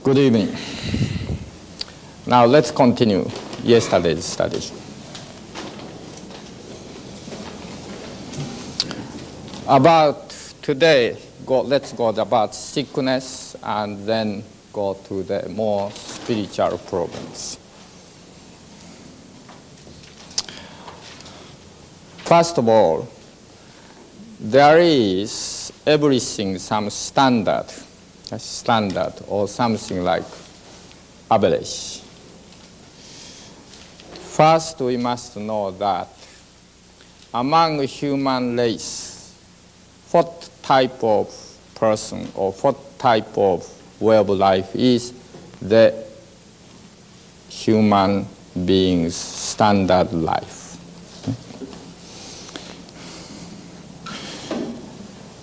Good evening. Now let's continue yesterday's study. About today, let's go about sickness and then go to the more spiritual problems. First of all, there is everything some standard or something like average. First, we must know that among human race, what type of person or what type of way of life is the human being's standard life.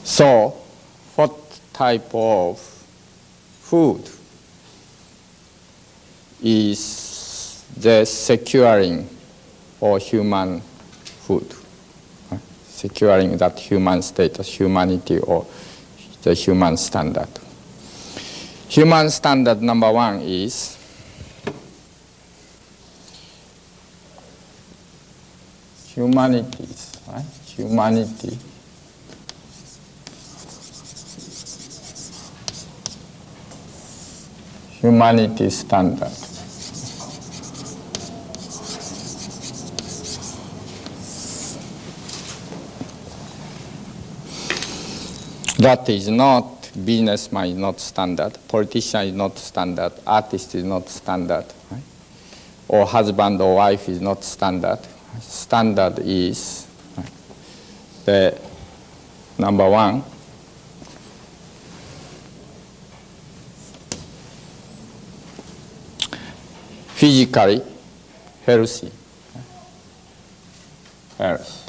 So, what type of food is the securing for human food, securing that human status, humanity, or the human standard. Human standard number one is humanities, right? Humanity. Humanity standard. That is not, businessman is not standard, politician is not standard, artist is not standard, right? Or husband or wife is not standard. Standard is the number one. Physically healthy. Health.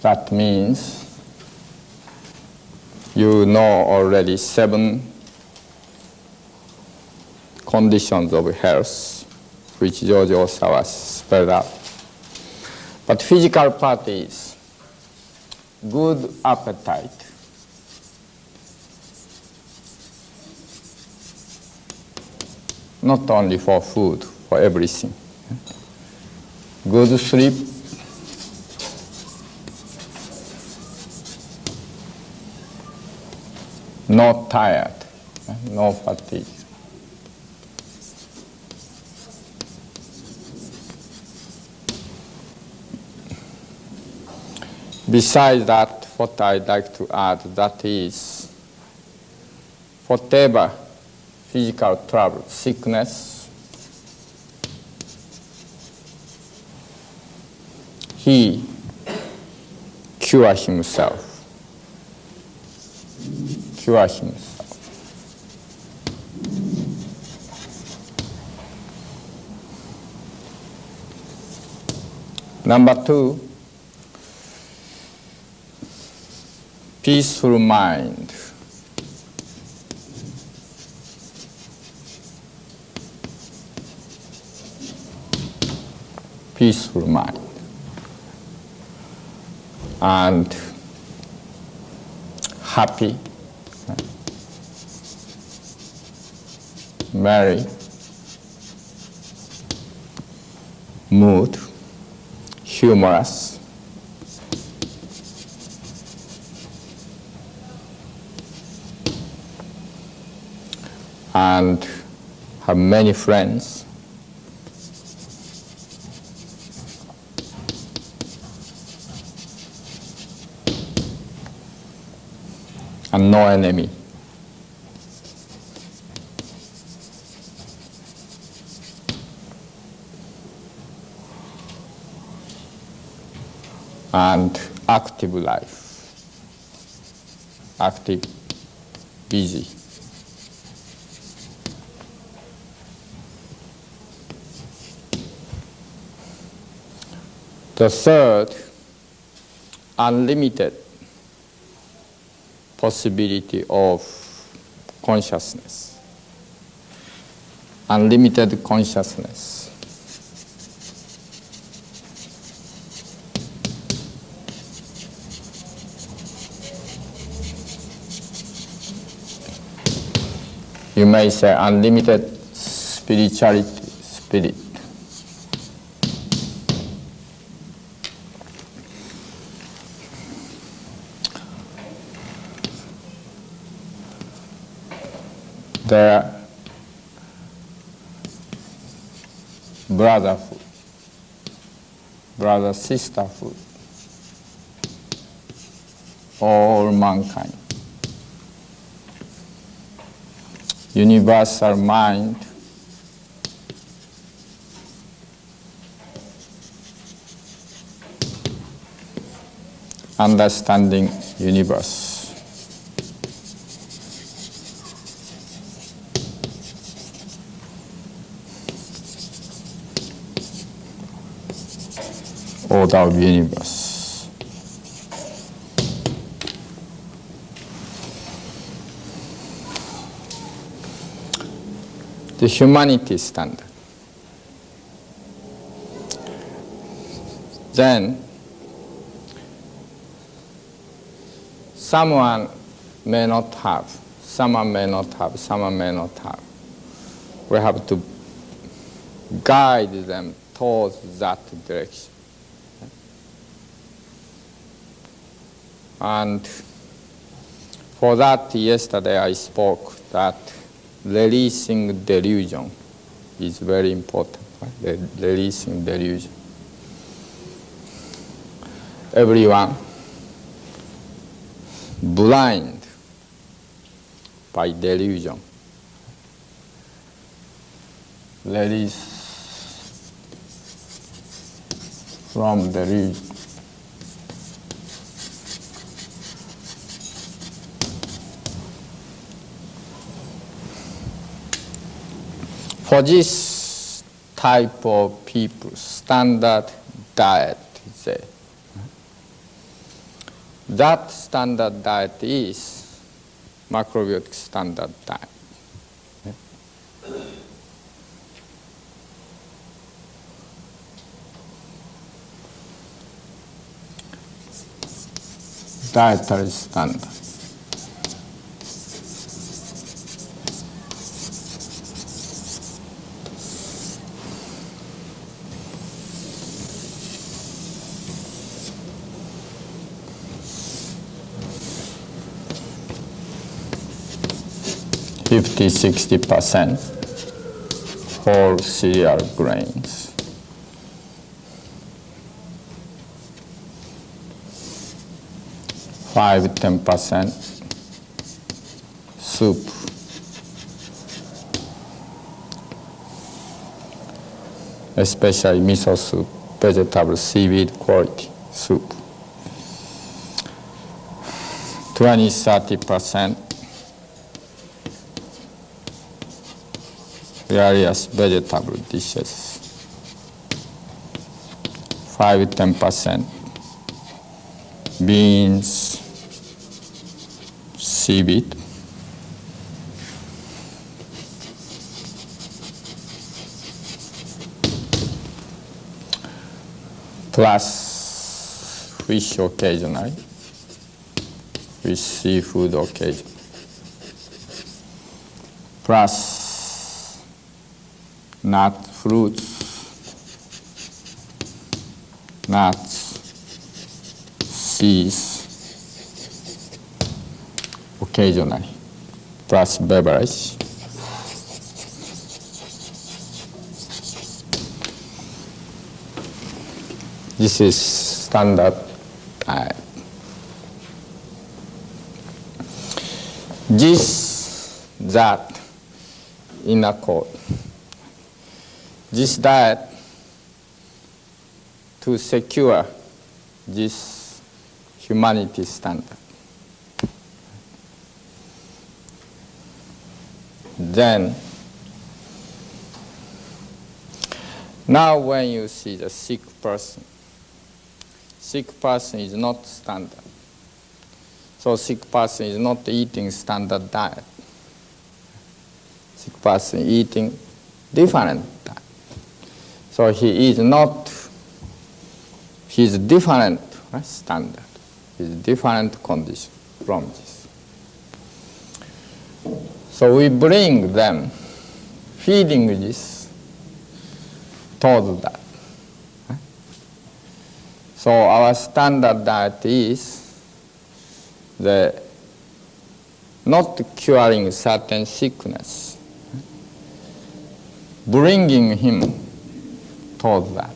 That means you know already 7 conditions of health, which Jojo Sawa spelled out. But physical part is good appetite, not only for food, for everything. Good sleep, not tired, no fatigue. Besides that, what I'd like to add, that is, whatever physical trouble, sickness, he cure himself. Cure himself. Number 2, peaceful mind. Peaceful mind. And happy, merry, mood, humorous, and have many friends, and no enemy. And active life, active, busy. The third, unlimited possibility of consciousness. Unlimited consciousness. You may say unlimited spirituality, spirit. Their brotherhood, brother-sisterhood, all mankind. Universal mind, understanding universe. Order of universe. The humanity standard. Then someone may not have, someone may not have, someone may not have. We have to guide them towards that direction. And for that, yesterday I spoke that releasing delusion is very important. Right? Releasing delusion. Everyone blind by delusion. Release from delusion. For this type of people, standard diet is there. That standard diet is macrobiotic standard diet. Dietary standard. Fifty, 60% whole cereal grains. Five, 10% soup. Especially miso soup, vegetable seaweed quality soup. 20, 30% various vegetable dishes. 5, 10% beans, seaweed. Plus fish occasionally, fish, seafood occasionally. Plus nut, fruits, nuts, seeds, occasionally, plus beverage. This is standard diet. This, that, in accord. This diet to secure this humanity standard. Then, now when you see the sick person is not standard. So sick person is not eating standard diet. Sick person eating different diet. So he is not, he is different standard. He is different condition from this. So we bring them, feeding this toward that. So our standard diet is not curing certain sickness, bringing him toward that.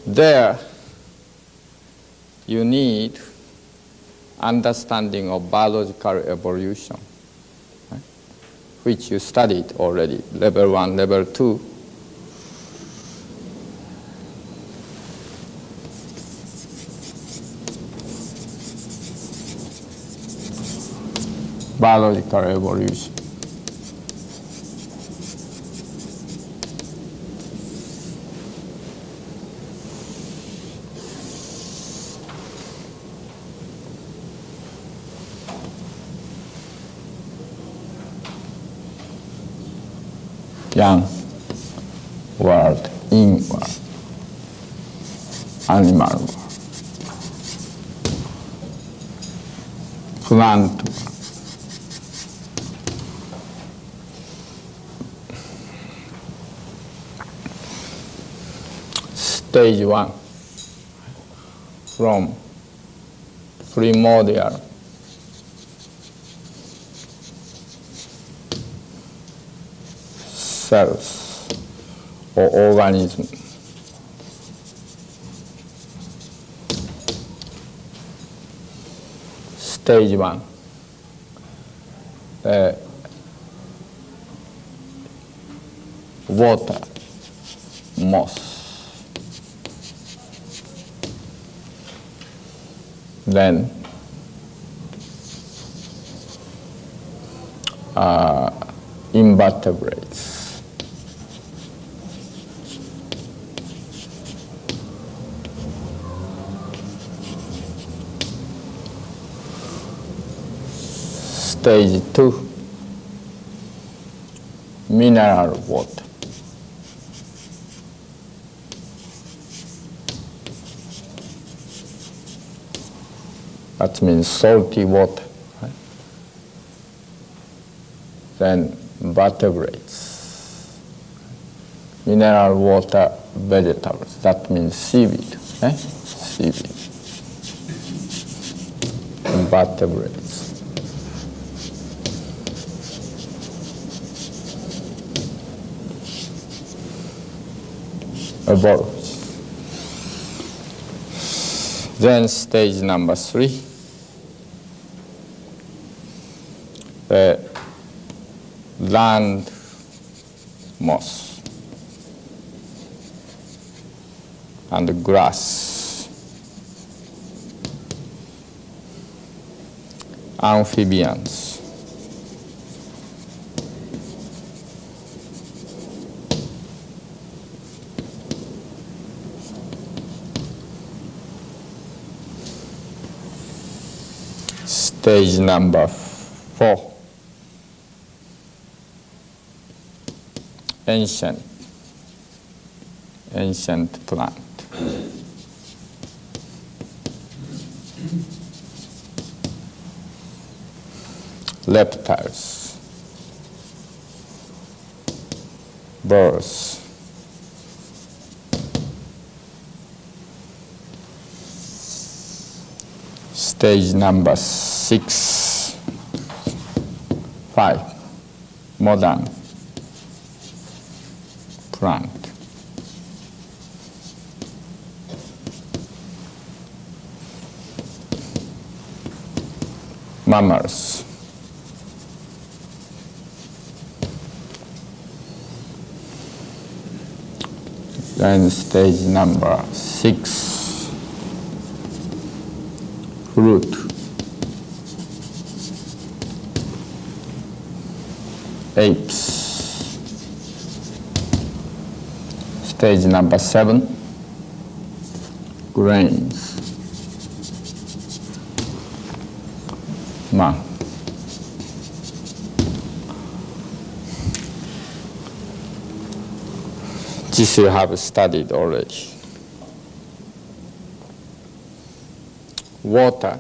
There, you need understanding of biological evolution, right? Which you studied already, level 1, level 2. Biological evolution. Young world, inward, animal world, plant world. Stage 1, from primordial cells or organism. Stage 1, water, moss. Then invertebrates. Stage 2, mineral water. That means salty water. Right? Then vertebrates. Mineral water, vegetables. That means seaweed. Eh? Seaweed. Vertebrates. Evolves. Then stage number 3, land moss and grass, amphibians. Stage number 4, ancient plant. Reptiles, birds, stage number 5, modern plant. Mammals. Then stage number 6, fruit. Apes. Stage number 7, grains. Man. This you have studied already. Water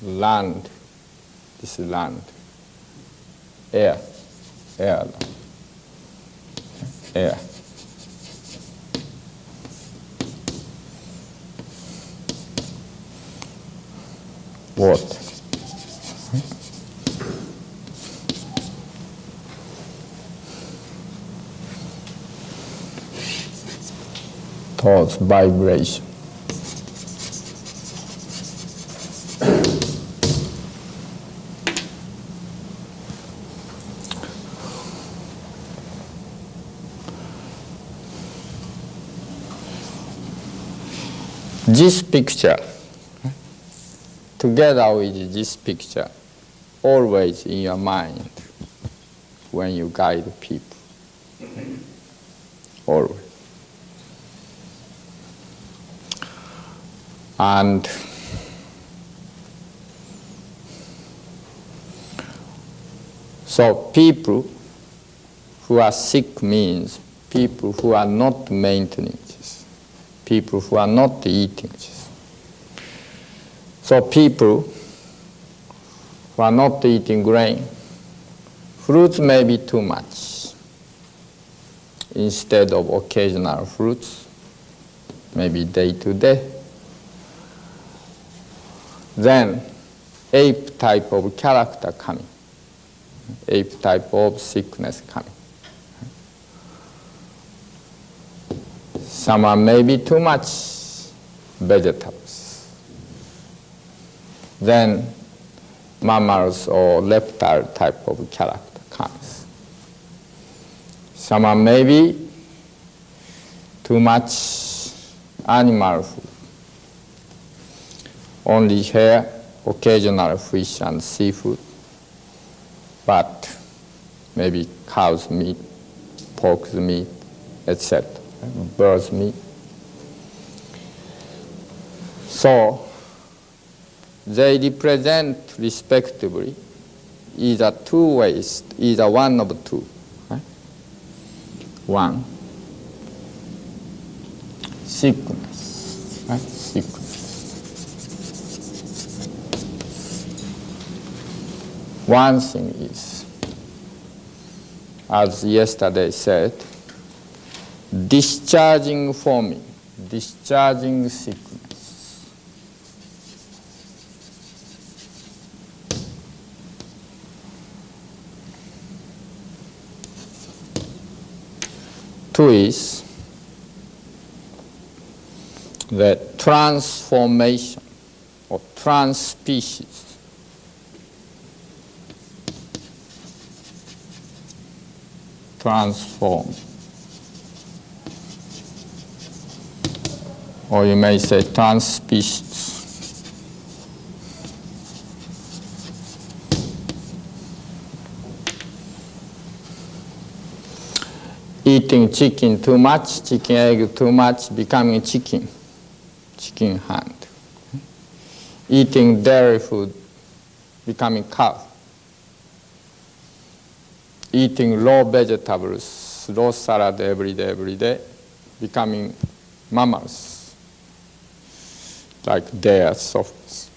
land, this is land, air, air, air. Water. Thoughts, vibration. This picture, together with this picture, always in your mind when you guide people. Always. And so people who are sick means people who are not maintaining this, people who are not eating this. So people who are not eating grain, fruits may be too much. Instead of occasional fruits, maybe day to day. Then ape type of character coming, ape type of sickness coming. Some are maybe too much vegetables. Then mammals or reptile type of character comes. Some are maybe too much animal food. Only hair, occasional fish and seafood, but maybe cow's meat, pork's meat, etc., bird's meat. So they represent respectively either two ways, either one of two. Right? One, sickness, right? Sickness. One thing is, as yesterday said, discharging forming, discharging sickness. Two is the transformation or transspecies. Transform. Or you may say transspecies. Eating chicken too much, chicken egg too much, becoming chicken, chicken hand. Eating dairy food, becoming cow. Eating raw vegetables, raw salad every day, becoming mammals, like deer, sophos.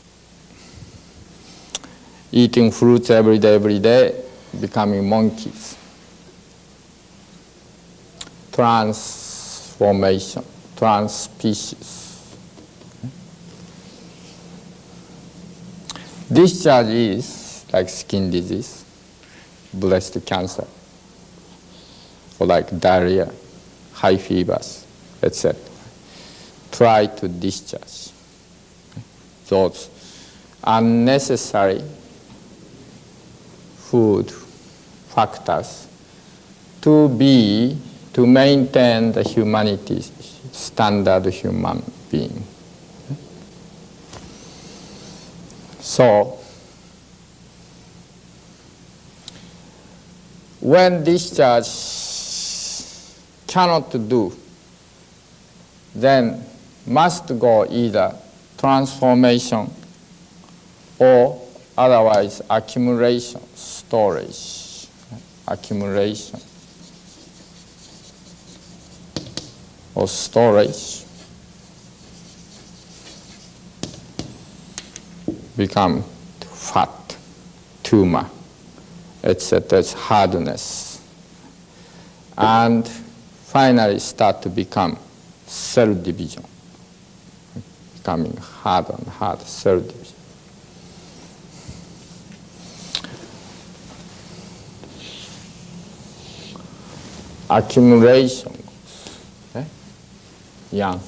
Eating fruits every day, becoming monkeys. Transformation, transspecies. Discharge is like skin disease, breast cancer, or like diarrhea, high fevers, etc. Try to discharge those unnecessary food factors to maintain the humanity, standard human being. So, when discharge cannot do, then must go either transformation or otherwise accumulation, storage, accumulation or storage. become fat, tumor, etc. It's hardness. And finally start to become cell division, becoming hard and hard cell division. Accumulation, okay? Young.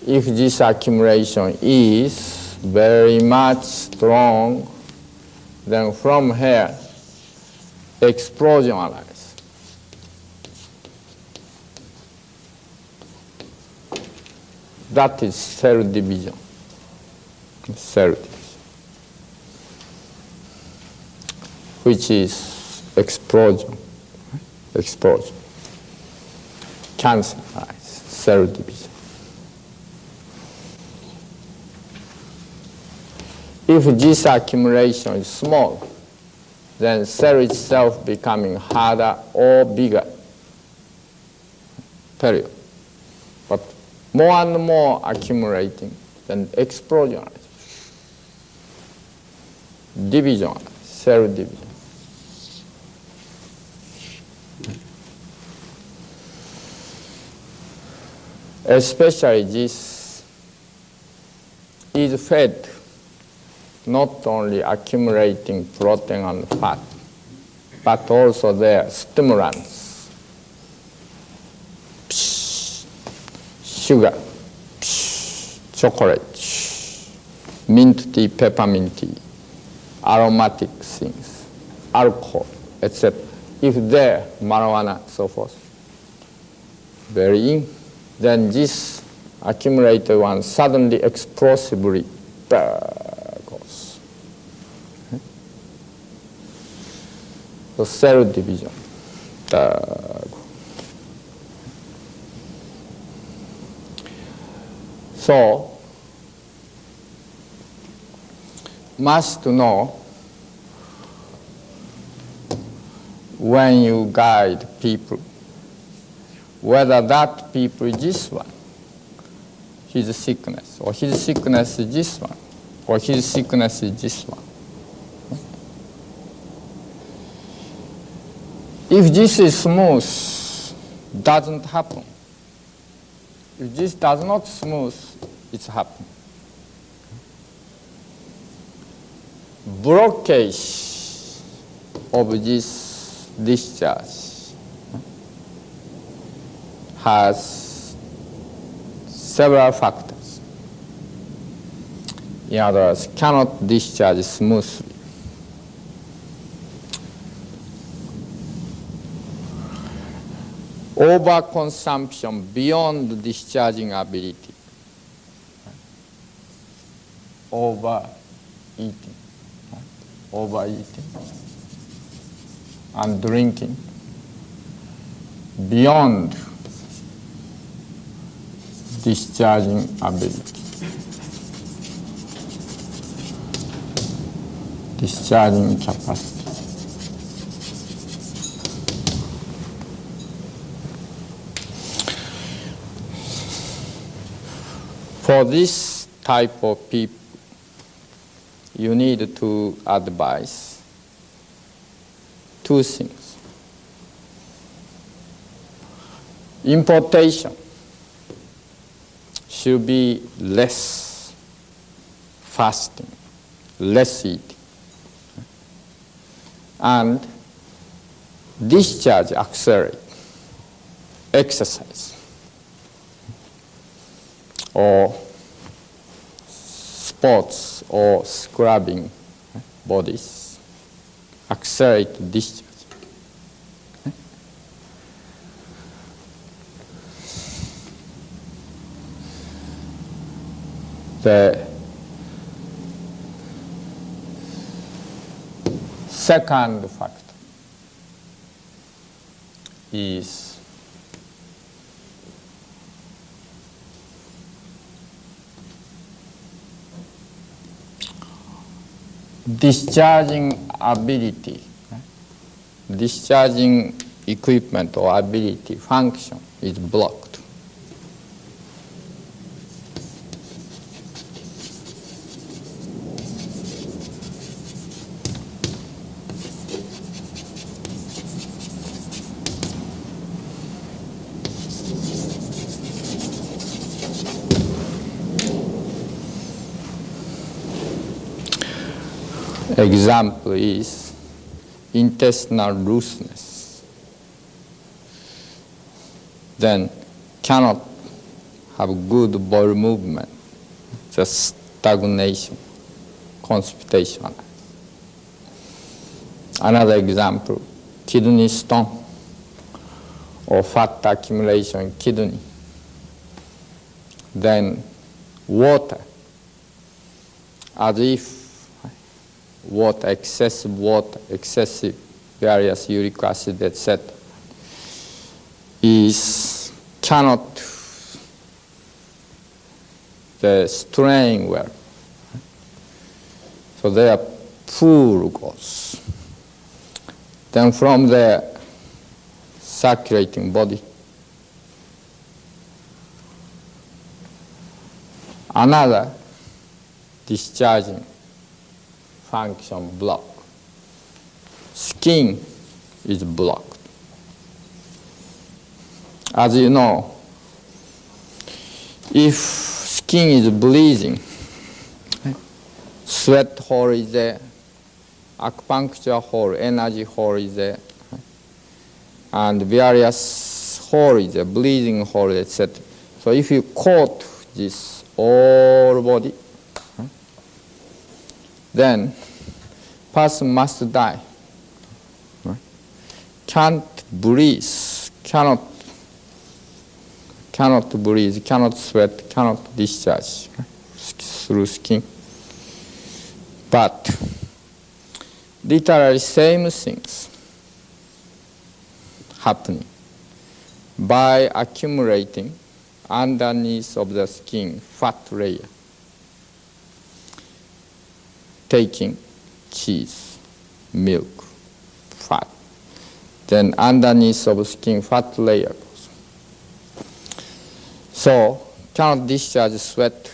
If this accumulation is very much strong, then from here, explosion arises. That is cell division. Cell division, which is explosion. Explosion. Cancer arises, cell division. If this accumulation is small, then cell itself becoming harder or bigger. Period. But more and more accumulating, then explosion arises. Division arises, cell division. Especially this is fed not only accumulating protein and fat, but also their stimulants, sugar, chocolate, mint tea, peppermint tea, aromatic things, alcohol, etc. If there, marijuana, so forth, very in, then this accumulated one suddenly explosively goes. Okay? So cell division. So, must know when you guide people, whether that people is this one, his sickness, or his sickness is this one, or his sickness is this one. If this is smooth, doesn't happen. If this does not smooth, it's happening. Blockage of this discharge has several factors. In other words, cannot discharge smoothly. Overconsumption beyond discharging ability. Overeating. Overeating. And drinking beyond discharging ability. Discharging capacity. For this type of people, you need to advise two things. Importation should be less fasting, less eating, and discharge accelerate, exercise, or sports or scrubbing bodies, accelerate discharge. The second factor is discharging ability, discharging equipment or ability function is blocked. example is intestinal looseness. Then cannot have good bowel movement, just stagnation, constipation. Another example, kidney stone or fat accumulation in kidney. Then water, as if water, excessive various uric acid, etc., cannot strain well. So they are poor goals. Then from the circulating body, another discharging function block. Skin is blocked. As you know, if skin is bleeding, sweat hole is there, acupuncture hole, energy hole is there, and various hole is there, bleeding hole, etc. So if you coat this all body, then person must die. Can't breathe, cannot breathe, cannot sweat, cannot discharge through skin. But literally same things happening by accumulating underneath of the skin fat layer, taking cheese, milk, fat. Then underneath of skin fat layer goes. So cannot discharge sweat.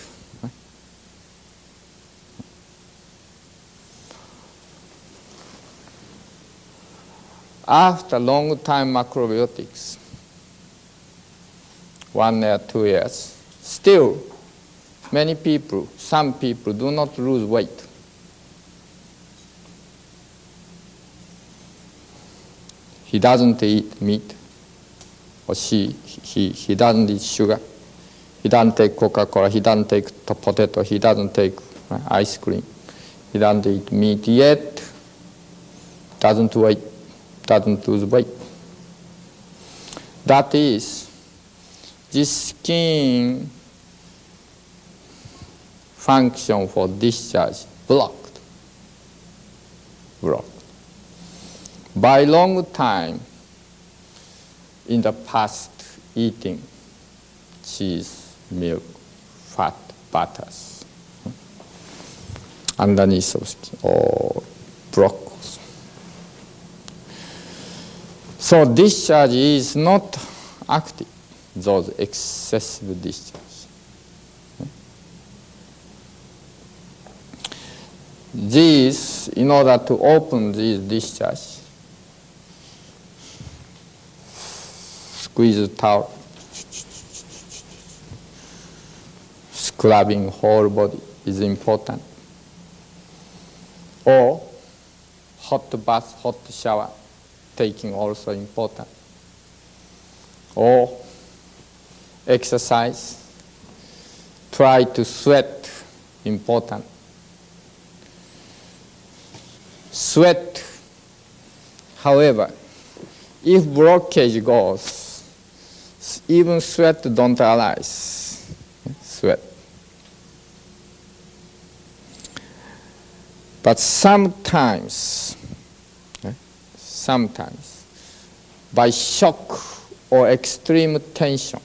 After long time macrobiotics, 1 year, 2 years, still some people do not lose weight. He doesn't eat meat, or he doesn't eat sugar, he doesn't take Coca-Cola, he doesn't take potato, he doesn't take ice cream, he doesn't eat meat, yet doesn't lose weight. That is, this skin function for discharge blocked. By long time in the past eating cheese, milk, fat, butters, underneath of skin, or blocked. So discharge is not active, those excessive discharge. These, in order to open this discharge, squeeze the towel, scrubbing whole body is important. Or hot bath, hot shower, taking also important. Or exercise, try to sweat, important. Sweat, however, if blockage goes, even sweat don't arise. Sweat. But sometimes, by shock or extreme tension,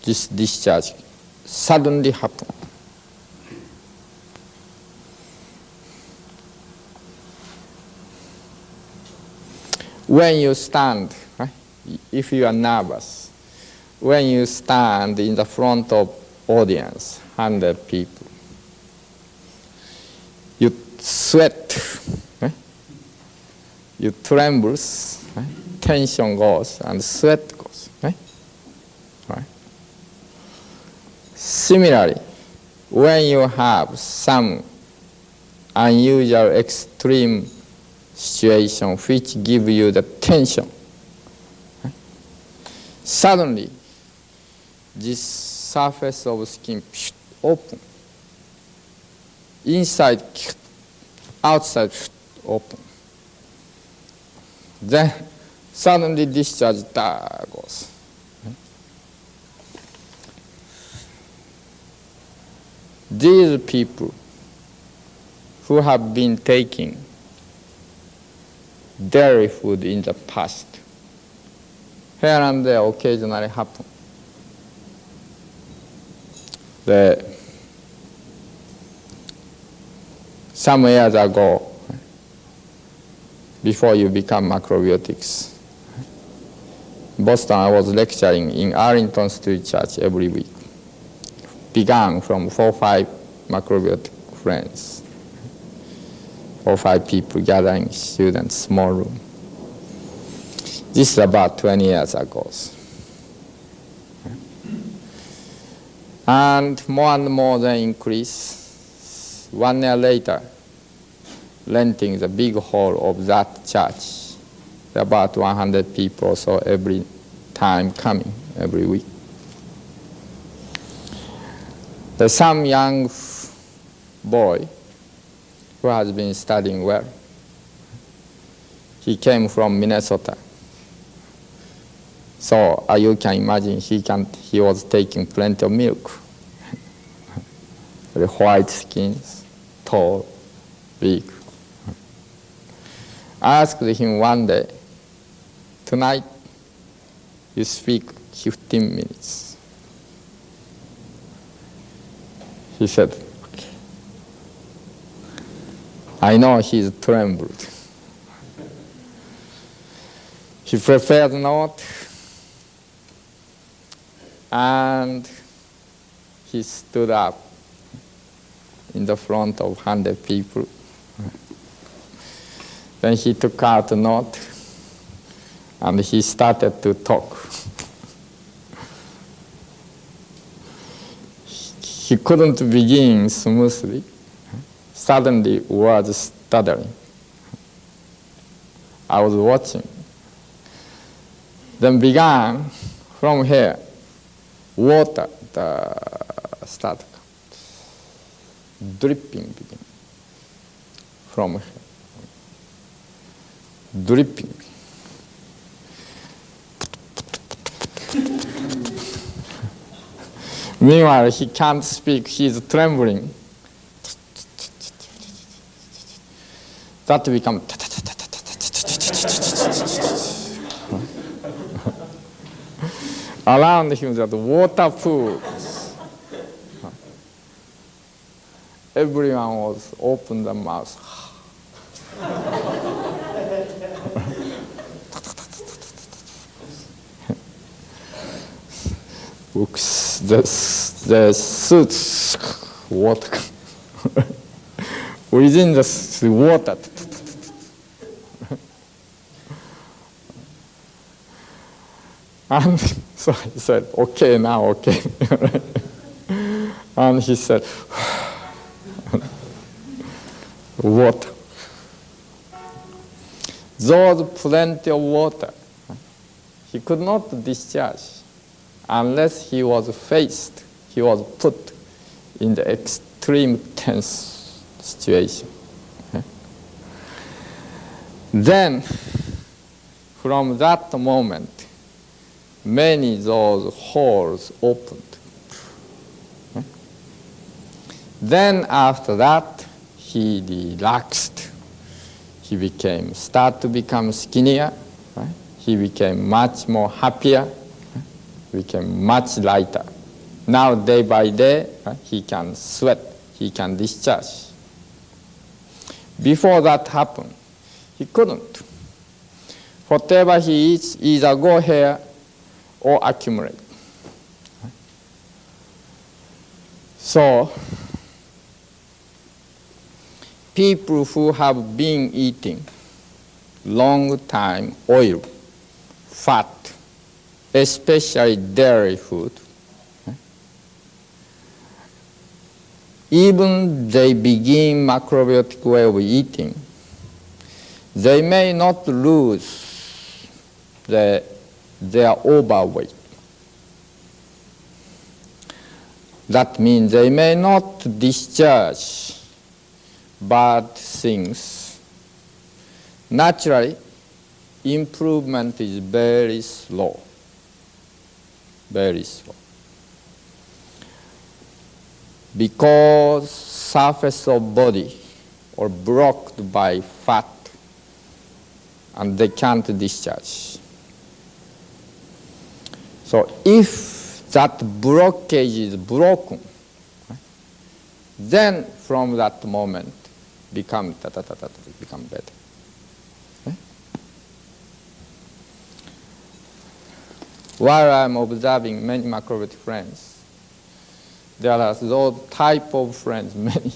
this discharge suddenly happens. When you stand, if you are nervous, when you stand in the front of audience, 100 people, you sweat, you trembles, tension goes, and sweat goes. Similarly, when you have some unusual extreme situation which give you the tension. Suddenly, this surface of skin open. Inside, outside, open. Then suddenly discharge goes. These people who have been taking dairy food in the past, here and there occasionally happen. Some years ago, before you become macrobiotics, in Boston, I was lecturing in Arlington Street Church every week. Began from 4 or 5 macrobiotic friends, 4 or 5 people gathering, students, small room. This is about 20 years ago. And more they increase. 1 year later, renting the big hall of that church, about 100 people or so every time coming, every week. There's some young boy who has been studying well. He came from Minnesota. So you can imagine he was taking plenty of milk. Very white skins, tall, big. I asked him one day, tonight you speak 15 minutes. He said, okay. I know he's trembled. He prepared a note, and he stood up in the front of 100 people. Then he took out a note, and he started to talk. He couldn't begin smoothly. Suddenly, words stuttering. I was watching. Then began from here, water started dripping begin from here, dripping. Meanwhile, he can't speak, he's trembling. That becomes. Around him, that water pool. Everyone was open the mouth. Books, the suits, water. Within the water. And so he said, okay, now, okay. And he said, water. Those plenty of water, he could not discharge unless he was put in the extreme tense situation. Then, from that moment, many those holes opened. Then after that, he relaxed. He started to become skinnier. Right? He became much more happier. Became much lighter. Now, day by day, he can sweat. He can discharge. Before that happened, he couldn't. Whatever he eats, either go here or accumulate. So, people who have been eating long time oil, fat, especially dairy food, even they begin macrobiotic way of eating, they may not lose their overweight. That means they may not discharge bad things. Naturally, improvement is very slow, very slow. Because surface of body are blocked by fat and they can't discharge. So if that blockage is broken, then from that moment become better. While I'm observing many macrobiotic friends, there are those type of friends, many.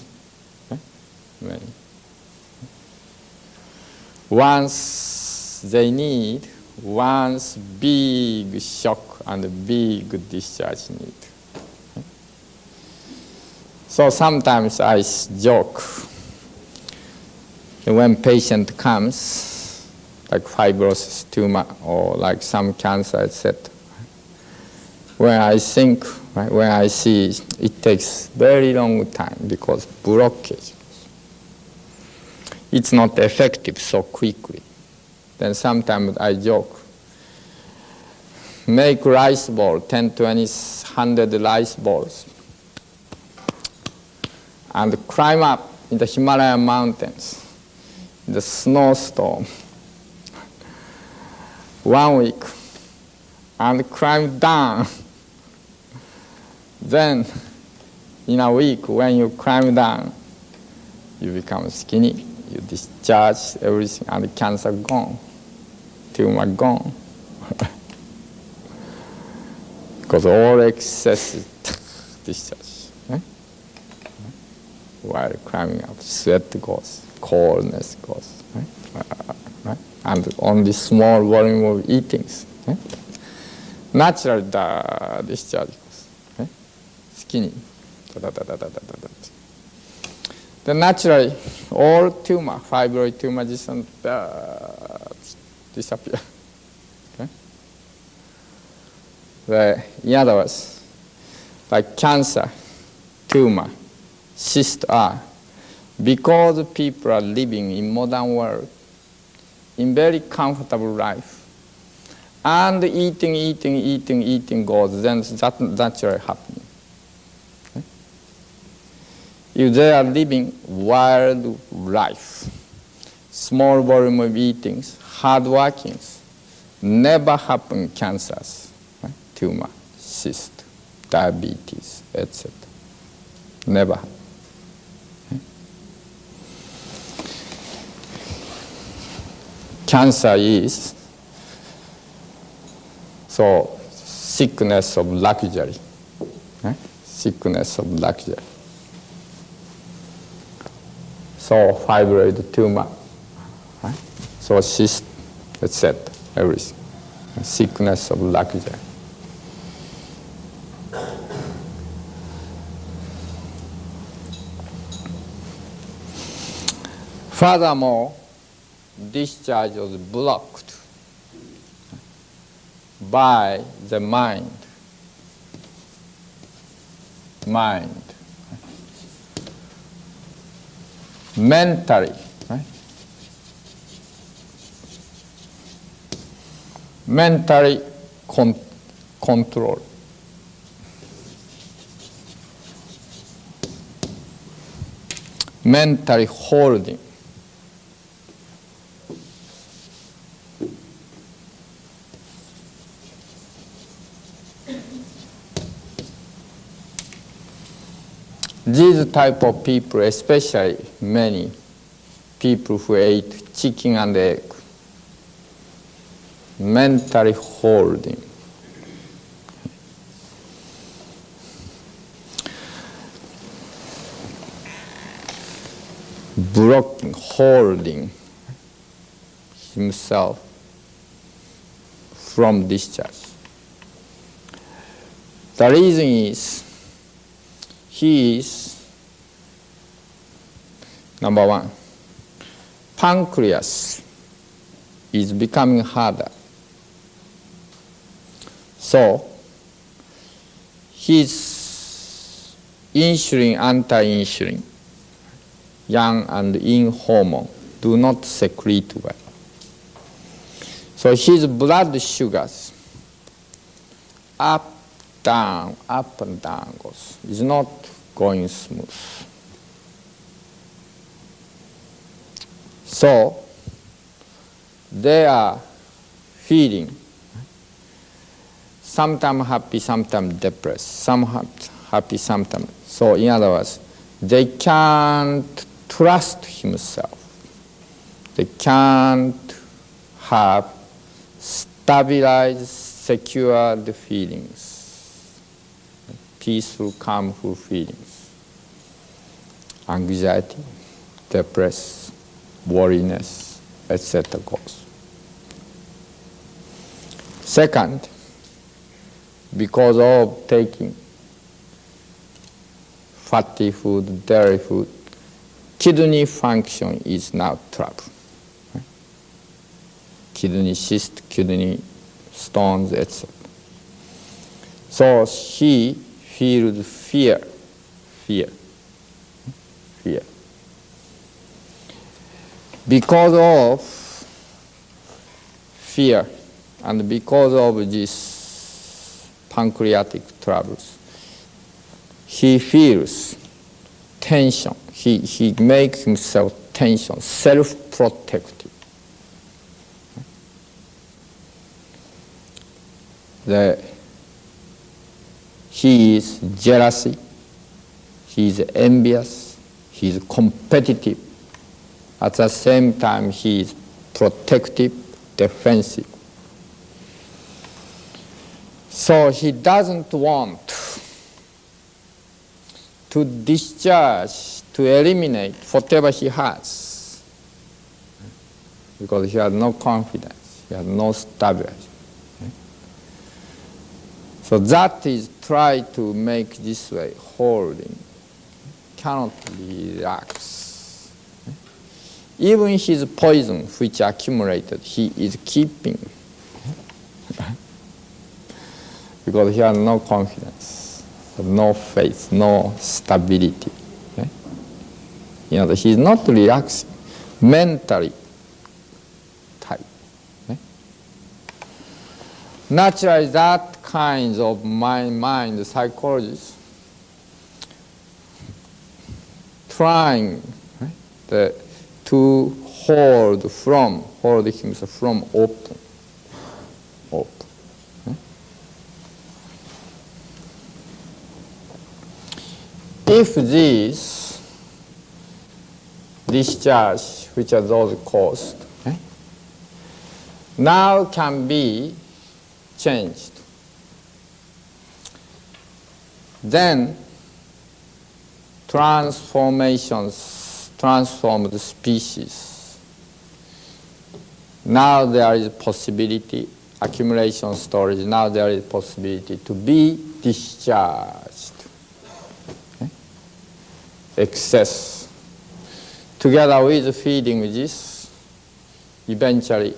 Once they need, once big shock and big discharge need. So sometimes I joke, when patient comes, like fibrosis tumor or like some cancer, etc. When I think, when I see it takes very long time because blockage. It's not effective so quickly. Then sometimes I joke, make rice ball, 10, 20, 100 rice balls, and climb up in the Himalayan mountains, in the snowstorm, 1 week, and climb down. Then, in a week, when you climb down, you become skinny, you discharge everything, and the cancer gone, tumor gone. Because all excess is discharge. While climbing up, sweat goes, coldness goes, and only small volume of eatings. Naturally, the discharge goes. Skinny. Then naturally, all tumor, fibroid tumor, disappear. In other words, like cancer, tumor, cyst are, because people are living in modern world, in very comfortable life, and eating goes, then that naturally happening. If they are living wild life, small volume of eatings, hard workings, never happen cancers, tumor, cyst, diabetes, etc. Never happen. Cancer is so sickness of luxury. Sickness of luxury. So fibroid tumor, so cyst, etc. Everything. Sickness of luxury. Furthermore, discharge was blocked by the mind. Mentally, mentally control. Mentally holding. These type of people, especially many people who ate chicken and egg, mentally holding. Blocking, holding himself from discharge. The reason is he is Number one, pancreas is becoming harder. So, his insulin, anti-insulin, yang and yin hormone do not secrete well. So his blood sugars up and down goes. It's not going smooth. So they are feeling sometimes happy, sometimes depressed, some happy, sometimes. So in other words, they can't trust himself. They can't have stabilized, secured feelings, peaceful, calmful feelings, anxiety, depression, worriness, etc. goes. Second, because of taking fatty food, dairy food, kidney function is now trouble. Kidney cyst, kidney stones, etc. So he feels fear. Because of fear and because of these pancreatic troubles, he feels tension. He makes himself tension, self-protective. He is jealousy, he is envious, he is competitive. At the same time, he is protective, defensive. So he doesn't want to discharge, to eliminate whatever he has, because he has no confidence, he has no stability. So that is try to make this way, holding, cannot relax. Even his poison, which accumulated, he is keeping. Because he has no confidence, no faith, no stability. You know, he is not relaxing, mentally tight. Naturally, that kind of mind psychologists trying to hold himself from open. If these discharge, which are those caused, now can be changed, then transformed species. Now there is possibility, accumulation storage, now there is possibility to be discharged. Excess. Together with feeding this, eventually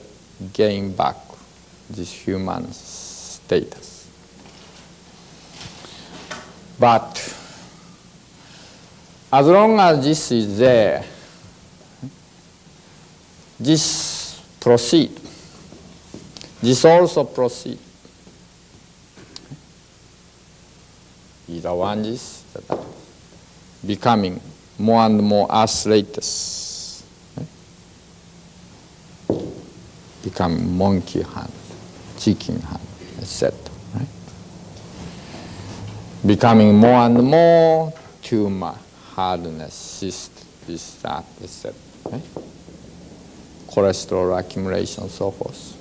gain back this human status. But as long as this is there, this proceed. This also proceed. Either one is becoming more and more oscillators. Become monkey hand, chicken hand, etc. Right? Becoming more and more tumor, hardness, cyst, this, that, etc. Right? Cholesterol accumulation, so forth.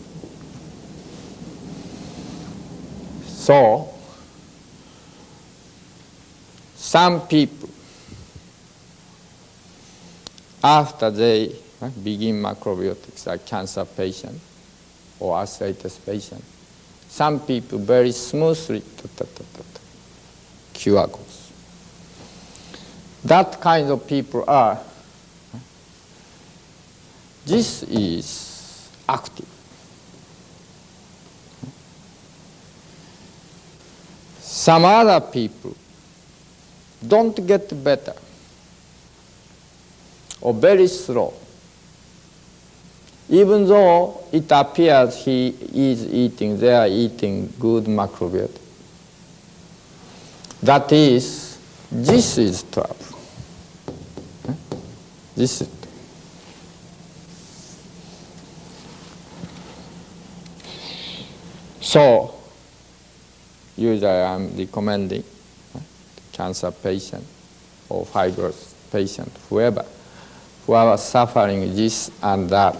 So, some people, after they begin macrobiotics, like cancer patient or arthritis patient, some people very smoothly cure goes. That kind of people are This is active. Some other people don't get better or very slow. Even though it appears they are eating good macrobiotic. That is, this is trouble. This is. So, usually I'm recommending cancer patient or fibrous patient, whoever, who are suffering this and that,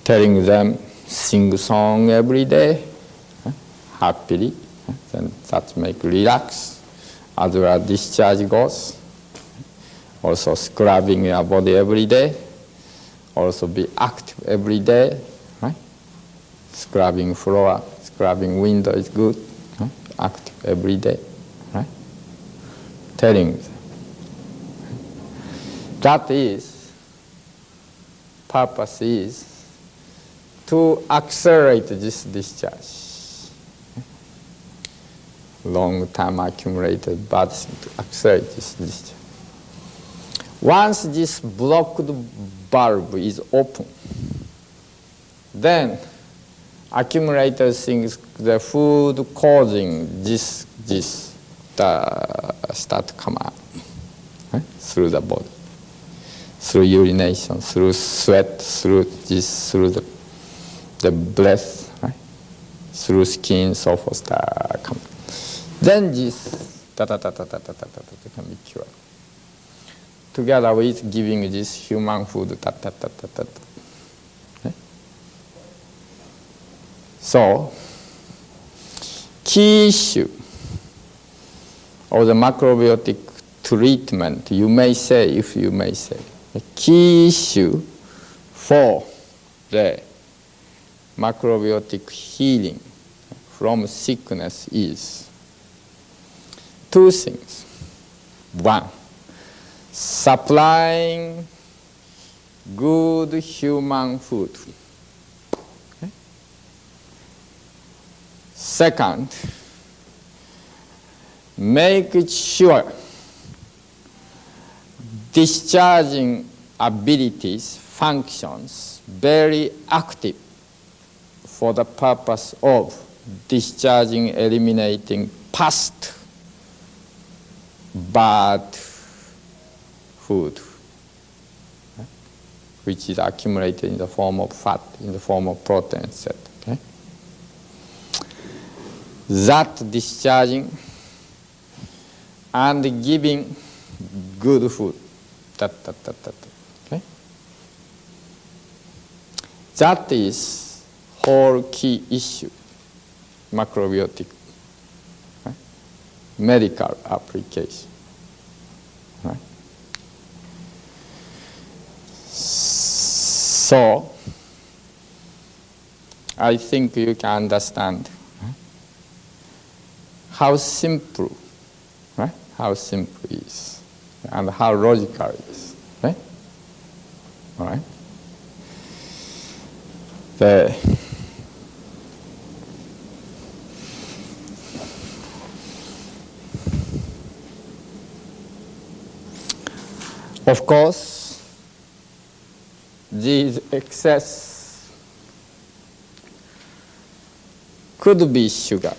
telling them sing song every day, happily, then that make relax, as well as discharge goes. Also scrubbing your body every day, also be active every day, right? Scrubbing floor, scrubbing window is good, right? Active every day, right? Telling them. That is, purpose is to accelerate this discharge. Long-term accumulated bad thing to accelerate this discharge. Once this blocked valve is open, then accumulated things, the food causing this start to come out, right? Through the body, through urination, through sweat, through the breath, right? Through skin, so forth, come. Then this can be cured. Together with giving this human food, okay? So, key issue of the macrobiotic treatment, you may say, the key issue for the macrobiotic healing from sickness is two things. One, supplying good human food. Okay? Second, make sure discharging abilities, functions, very active for the purpose of discharging, eliminating past bad food, which is accumulated in the form of fat, in the form of protein, etc. Okay? That discharging and giving good food. Okay? That is whole key issue, macrobiotic, right? Medical application. Right? So, I think you can understand how simple, right? How simple it is, and how logical it is, right? All right. Of course, these excess could be sugar,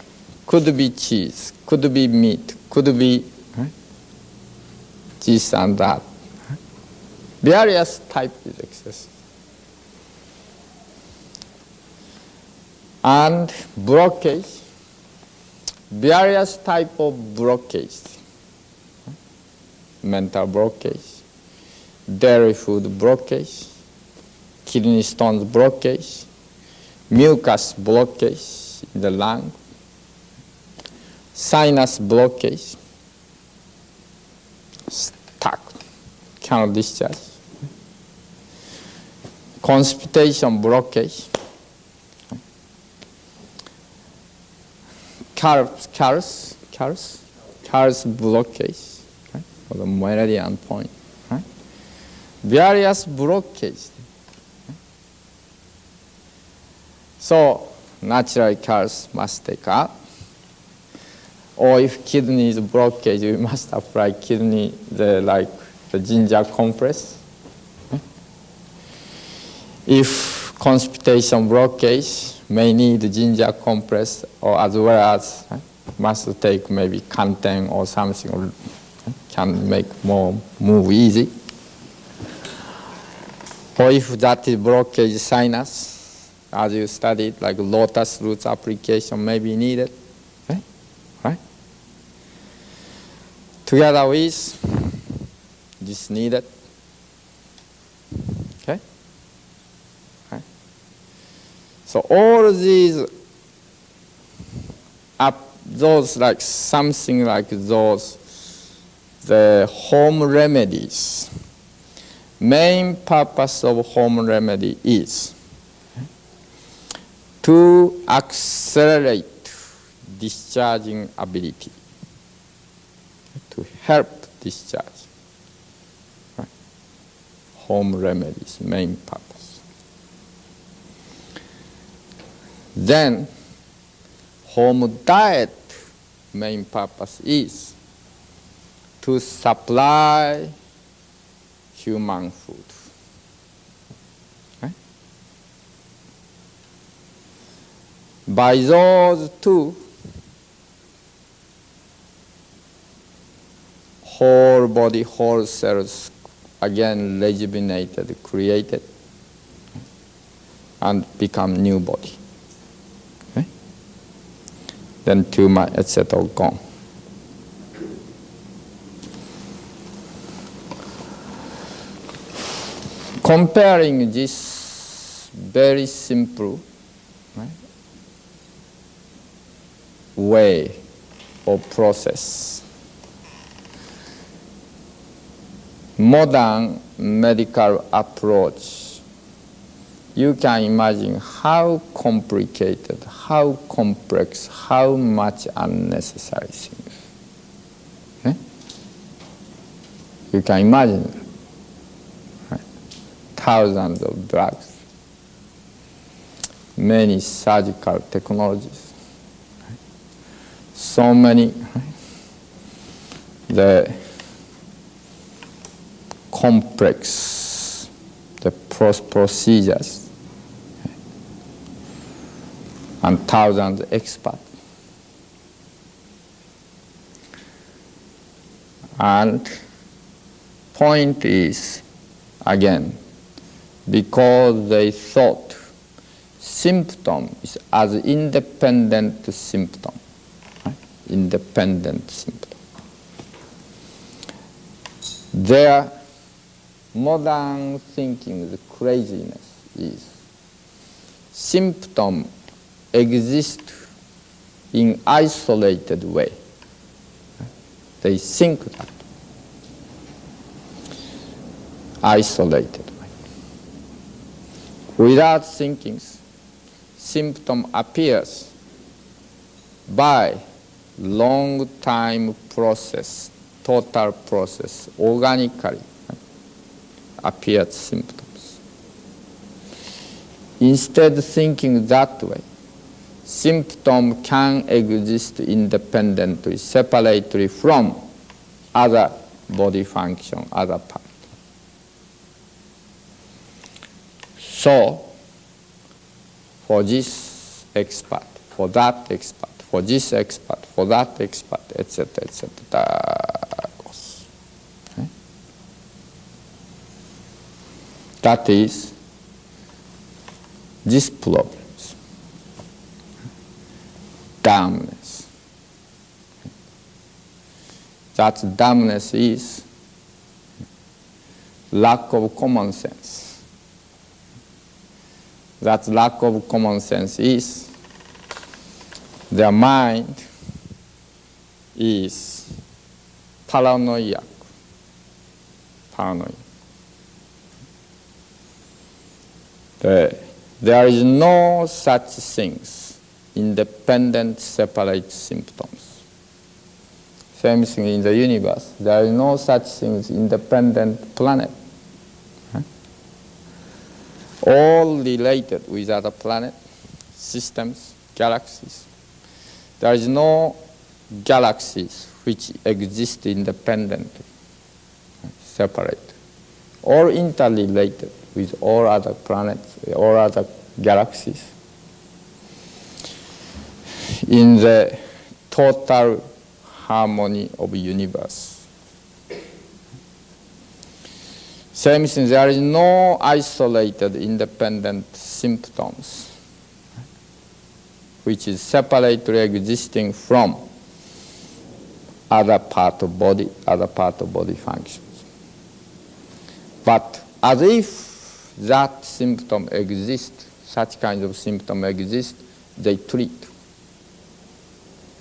could be cheese, could be meat, could be this and that. Various types of excess. And blockage, various type of blockage. Mental blockage, dairy food blockage, kidney stones blockage, mucus blockage in the lung, sinus blockage, stuck, cannot discharge, constipation blockage, Car's blockage, right, for the meridian point, right? various blockages. So naturally cars must take out. Or if kidney is blockage, we must apply kidney, like the ginger compress. If constipation blockage, may need ginger compress, or as well as must take maybe canteen or something, or can make more move easy. Or if that is blockage sinus, as you studied, like lotus roots application may be needed. Right? Together with this needed. Okay? Right? So all these those like something like those, the home remedies. Main purpose of home remedy is to accelerate discharging ability, to help discharge. Right? Home remedies, main purpose. Then, home diet, main purpose is to supply human food. Right? By those two, whole body, whole cells again rejuvenated, created, and become new body. Okay? Then tumor, etc. gone. Comparing this very simple, right, way or process, modern medical approach, you can imagine how complicated, how complex, how much unnecessary things. Okay? You can imagine. Thousands of drugs, many surgical technologies, right? So many, right? The complex, the procedures, right? And thousands of experts. And point is, again, because they thought symptom is as independent symptom, right? Independent symptom. Their modern thinking, the craziness is symptom exist in isolated way. They think that isolated. Without thinking, symptom appears by long time process, total process, organically appears symptoms. Instead thinking that way, symptom can exist independently, separately from other body function, other parts. So, for this expert, for that expert, for this expert, for that expert, etc., etc. Okay? That is these problems. Dumbness. That dumbness is lack of common sense. That lack of common sense is their mind is paranoid. There is no such things, independent, separate symptoms. Same thing in the universe. There is no such things, independent planet. all related with other planets, systems, galaxies. There is no galaxies which exist independently, separate, all interrelated with all other planets, all other galaxies. In the total harmony of the universe. Same thing, there is no isolated independent symptoms which is separately existing from other part of body functions. But as if that symptom exists, such kind of symptom exists, they treat.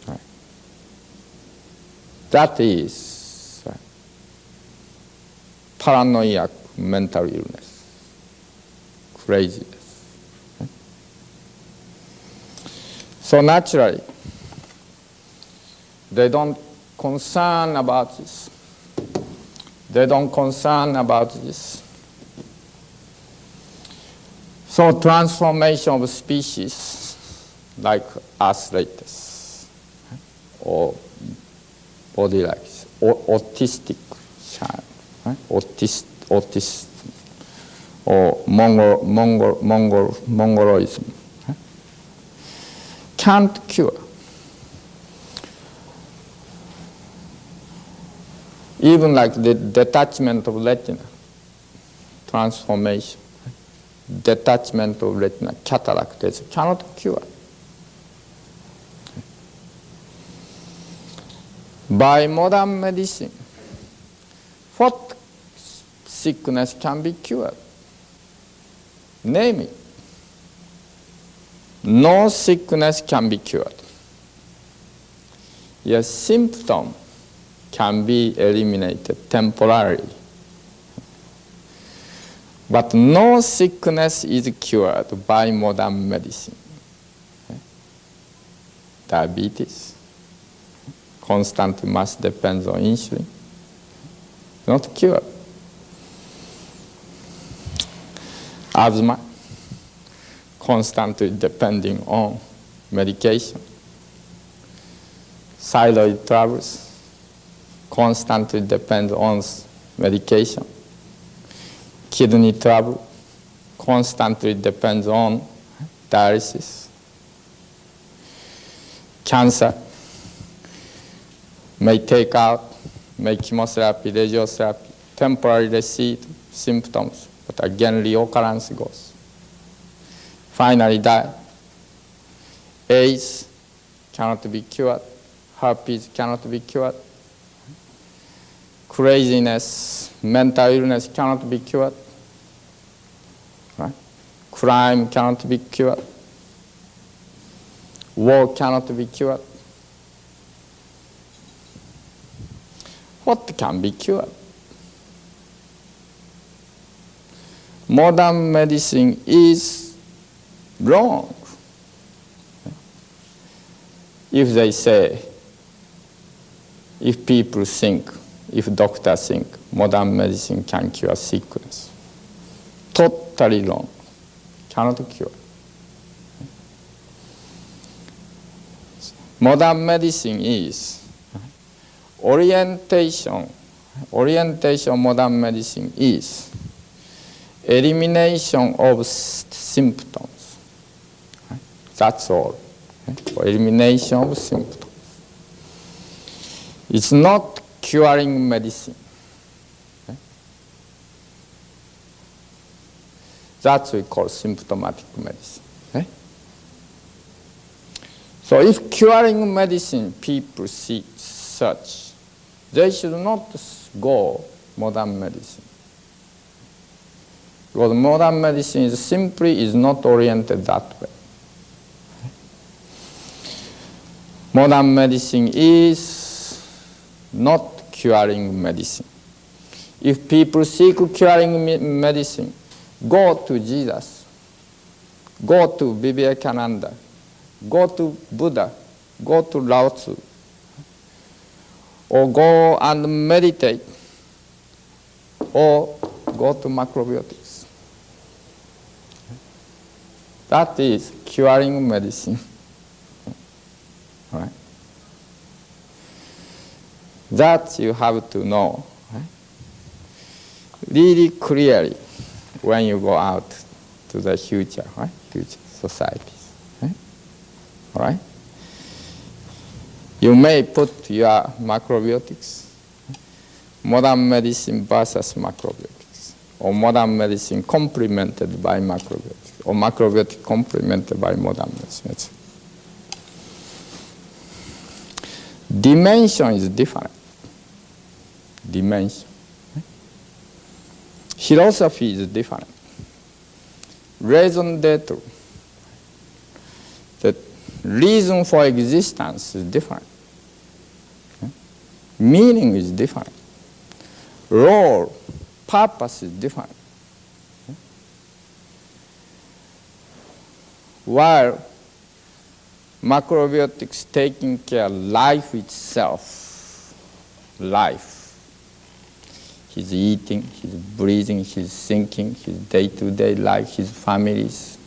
Right. That is paranoia, mental illness, craziness. Right. So naturally, they don't concern about this. They don't concern about this. So transformation of species, like arthritis, or body like this, or autistic child, right? Autism, or Mongoloism, right? Can't cure. Even like the detachment of retina, transformation, detachment of retina, cataract, cannot cure. By modern medicine, what sickness can be cured? Name it. No sickness can be cured. Yes, symptom can be eliminated temporarily. But no sickness is cured by modern medicine. Diabetes, constant mass depends on insulin, not cured. Asthma, constantly depending on medication. Thyroid troubles, constantly depend on medication. Kidney trouble, constantly depends on dialysis. Cancer may take out, may chemotherapy, radiotherapy, temporarily recede symptoms, but again reoccurrence goes. Finally die. AIDS cannot be cured. Herpes cannot be cured. Craziness, mental illness cannot be cured. Right? Crime cannot be cured. War cannot be cured. What can be cured? Modern medicine is wrong. If they say, if people think, if doctors think modern medicine can cure sickness, totally wrong. Cannot cure. Modern medicine is orientation modern medicine is elimination of symptoms. That's all. Elimination of symptoms. It's not curing medicine. That's what we call symptomatic medicine. So if curing medicine people search, they should not go modern medicine. Because modern medicine is not oriented that way. Modern medicine is not curing medicine. If people seek curing medicine, go to Jesus, go to Vivekananda, go to Buddha, go to Lao Tzu, or go and meditate, or go to Macrobiotics. That is curing medicine. Right? That you have to know, right? Really clearly when you go out to the future, right? Future societies. Right? All right? You may put your macrobiotics, modern medicine versus macrobiotics, or modern medicine complemented by macrobiotics, or macrobiotic complemented by modern medicine, etc. Dimension is different. Dimension. Philosophy is different. Raison d'etre. The reason for existence is different. Meaning is different. Role, purpose is different. While macrobiotics taking care of life itself, life. His eating, his breathing, his thinking, his day-to-day life, his families,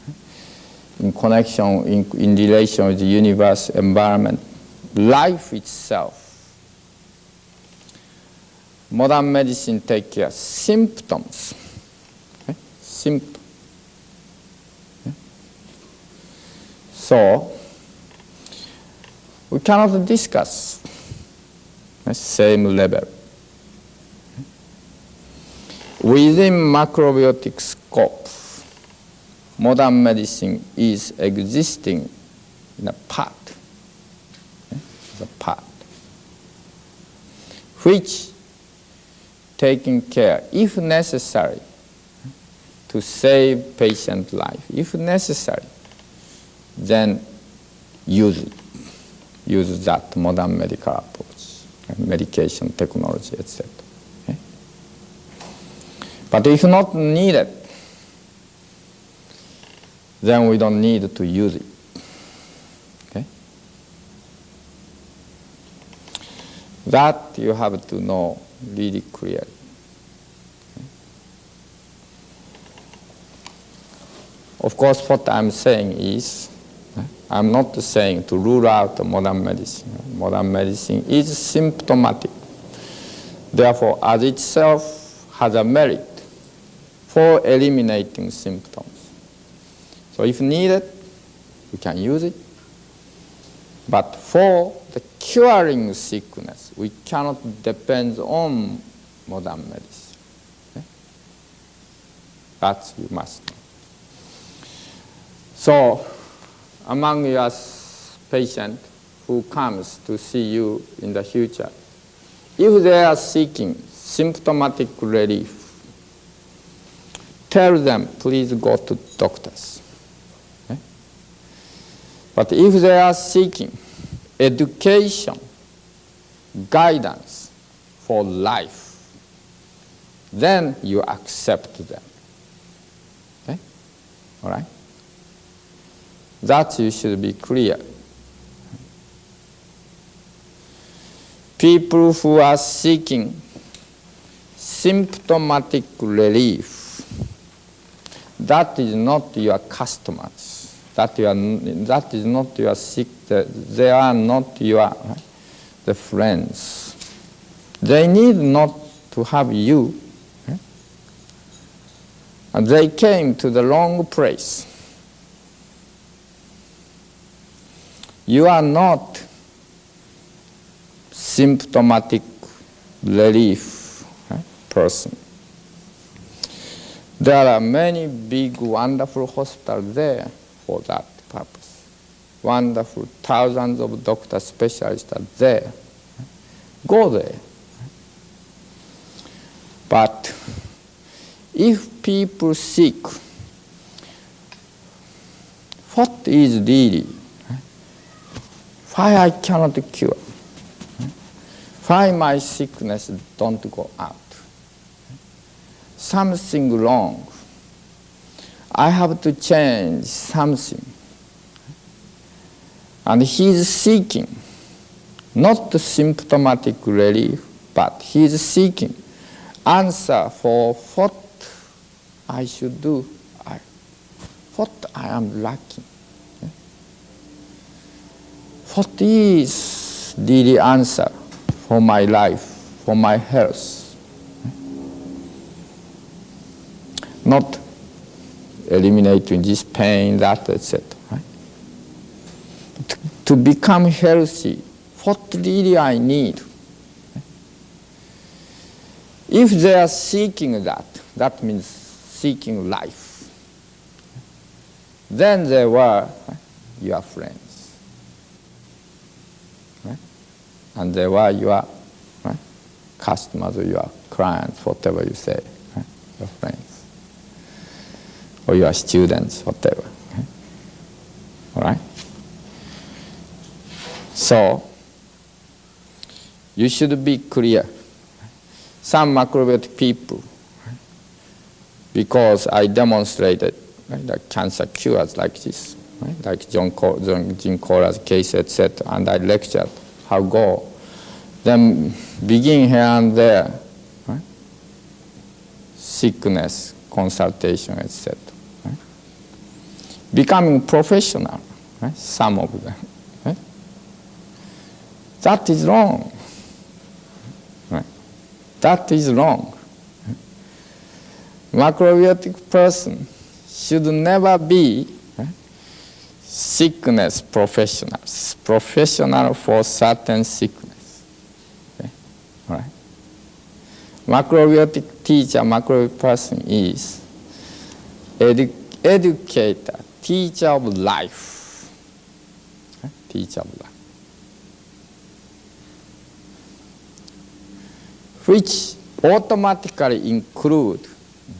in connection, in relation with the universe, environment, life itself. Modern medicine takes care of symptoms. Okay? Symptoms. Okay? So, we cannot discuss the same level. Within macrobiotic scope, modern medicine is existing in a part, the part, which taking care, if necessary, to save patient life. If necessary, then use it. Use that modern medical approach, medication technology, etc. But if not needed, then we don't need to use it. Okay? That you have to know really clearly. Okay? Of course, what I'm saying is, I'm not saying to rule out modern medicine. Modern medicine is symptomatic. Therefore, as itself has a merit for eliminating symptoms. So if needed, we can use it. But for the curing sickness, we cannot depend on modern medicine. Okay? That you must know. So, among your patients who comes to see you in the future, if they are seeking symptomatic relief, tell them, please go to doctors. Okay? But if they are seeking education, guidance for life, then you accept them. Okay? All right? That you should be clear. People who are seeking symptomatic relief, that is not your customers. That is not your sick. They are not your the friends. They need not to have you. And they came to the wrong place. You are not symptomatic relief person. There are many big, wonderful hospitals there for that purpose. Wonderful, thousands of doctor specialists are there. Go there. But if people seek, what is really, why I cannot cure? Why my sickness don't go out? Something wrong. I have to change something. And he is seeking, not the symptomatic relief, but he is seeking answer for what I should do, what I am lacking? What is the answer for my life, for my health? Not eliminating this pain, that, etc. Right? To become healthy, what really I need? If they are seeking that, that means seeking life. Then they were your friends. Right? And they were your customers, your clients, whatever you say, right? Your friends. Or your students, whatever. Right? All right? So, you should be clear. Some macrobiotic people, because I demonstrated that cancer cures like this, like Jim Cora's case, etc., and I lectured how go. Then begin here and there, sickness, consultation, etc. Becoming professional, some of them. That is wrong. That is wrong. Macrobiotic person should never be sickness professionals, professional for certain sickness. Okay? All right. Macrobiotic teacher, macrobiotic person is educator, teacher of life. Teacher of life. Which automatically include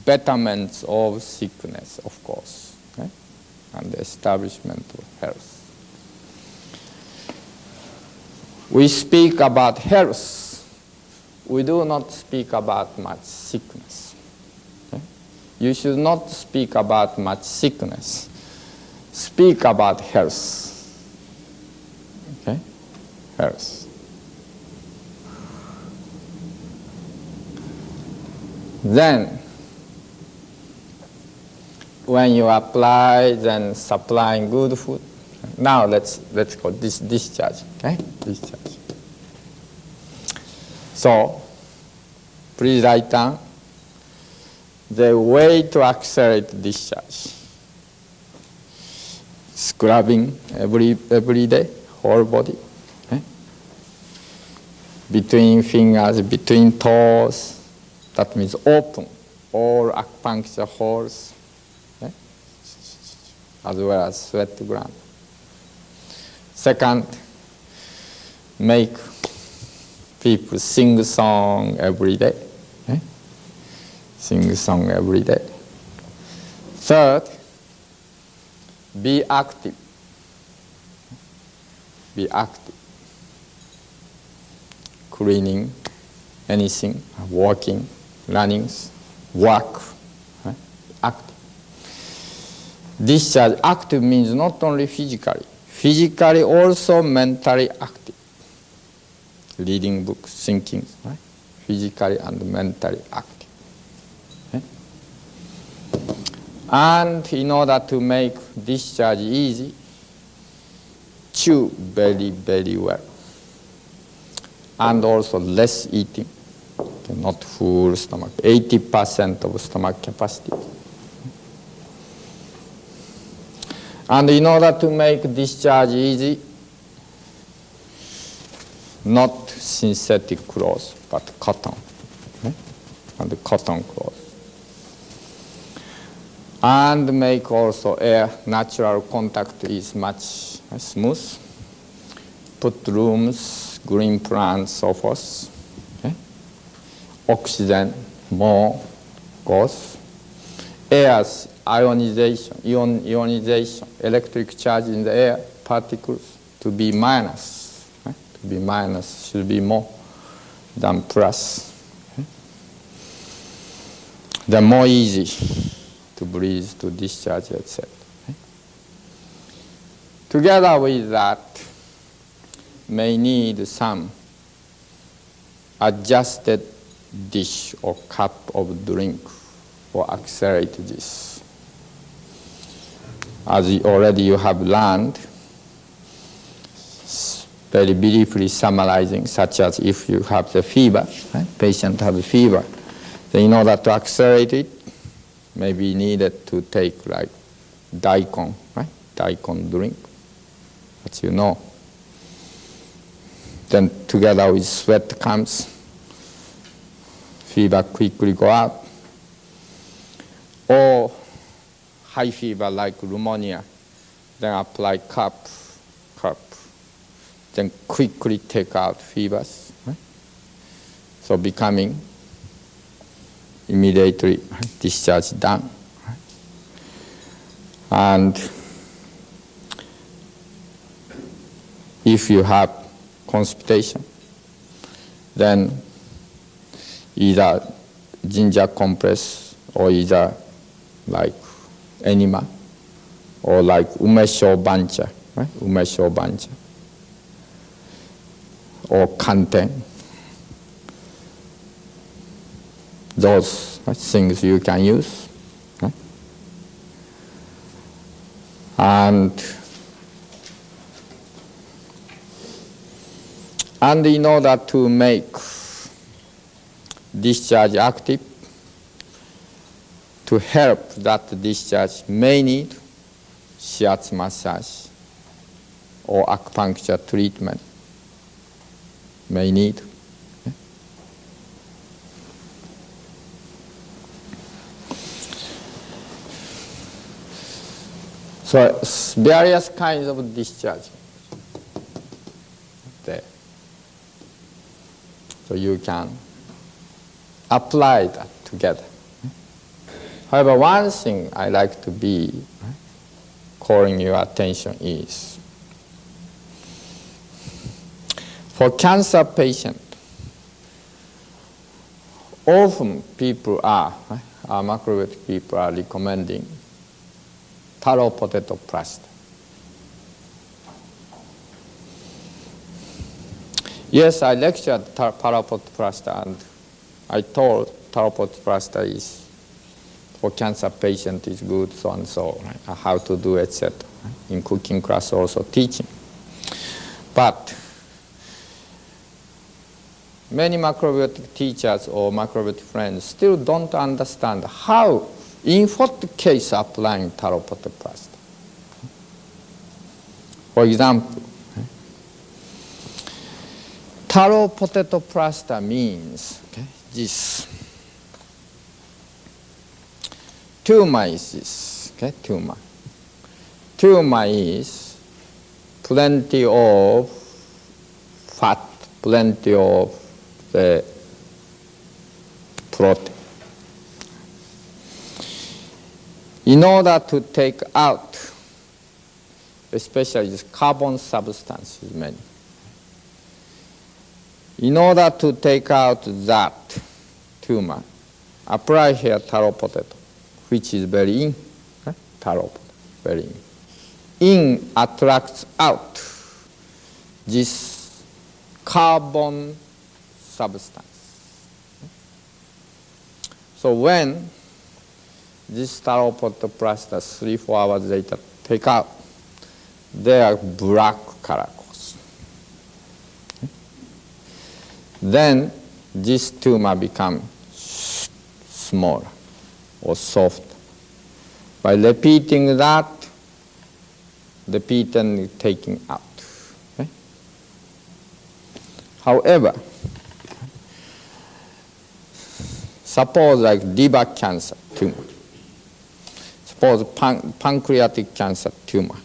betterments of sickness, of course, and the establishment of health. We speak about health. We do not speak about much sickness. Okay? You should not speak about much sickness. Speak about health. Okay? Health. Then, when you apply, then supplying good food. Now let's go discharge. Okay, discharge. So, please write down the way to accelerate discharge. Scrubbing every day, whole body. Okay? Between fingers, between toes. That means open all acupuncture holes, okay? As well as sweat gland. Second, make people sing song every day. Okay? Sing song every day. Third, be active. Be active. Cleaning, anything, walking, running, work, active. Discharge, active means not only physically. Physically also mentally active. Reading books, thinking, right? Physically and mentally active. Okay? And in order to make discharge easy, chew very, very well. And also less eating. Not full stomach, 80% of stomach capacity. And in order to make discharge easy, not synthetic clothes, but cotton. Okay? And cotton clothes. And make also air, natural contact is much smooth. Put rooms, green plants, so forth. Oxygen more goes. Air's ionization, electric charge in the air, particles to be minus. To be minus should be more than plus. The more easy to breathe, to discharge, etc. Together with that, may need some adjusted dish or cup of drink or accelerate this. as already you have learned, very briefly summarizing, such as if you have the fever, right? Patient has fever, then in order to accelerate it, maybe needed to take like daikon, right? Daikon drink, as you know. Then together with sweat comes, fever quickly go out. Or high fever like pneumonia, then apply cup, then quickly take out fevers. Right? So becoming immediately discharge done. Right? And if you have constipation, then either ginger compress or either like enema or like umesho bancha, right? Umesho bancha or kanten. Those things you can use. Right? And in order to make discharge active, to help that discharge may need shiatsu massage or acupuncture treatment. May need. So various kinds of discharge there. So you can apply that together. However, one thing I like to be calling your attention is, for cancer patient, often people our macrobiotic people are recommending taro potato plaster. Yes, I lectured taro potato plaster, and I told taro potato plaster is for cancer patient is good, so and so, right? How to do, etc. In cooking class also teaching. But many macrobiotic teachers or macrobiotic friends still don't understand how, in what case applying taro potato plaster. For example, taro potato plaster means this. Tumor is this, tumor. Tumor is plenty of fat, plenty of the protein. In order to take out, especially this carbon substances, many. In order to take out that tumor, apply here taro potato, which is very in, taro potato, very in. In attracts out this carbon substance. So when this taro potato plaster 3-4 hours later take out, they are black color course. Then this tumor becomes smaller or soft. By repeating that, repeatedly taking out. Okay? However, suppose like liver cancer tumor, suppose pancreatic cancer tumor.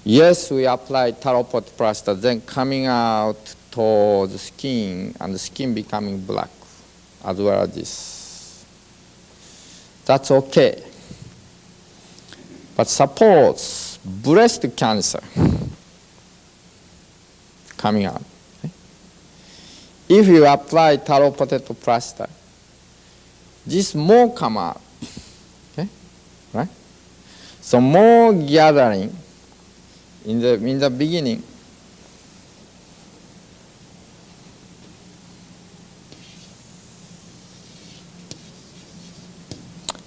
Yes, we apply taro potato plaster, then coming out towards the skin, and the skin becoming black, as well as this. That's okay. But suppose breast cancer coming out. Okay? If you apply taro potato plaster, this more come out. Okay? Right? So more gathering in the beginning.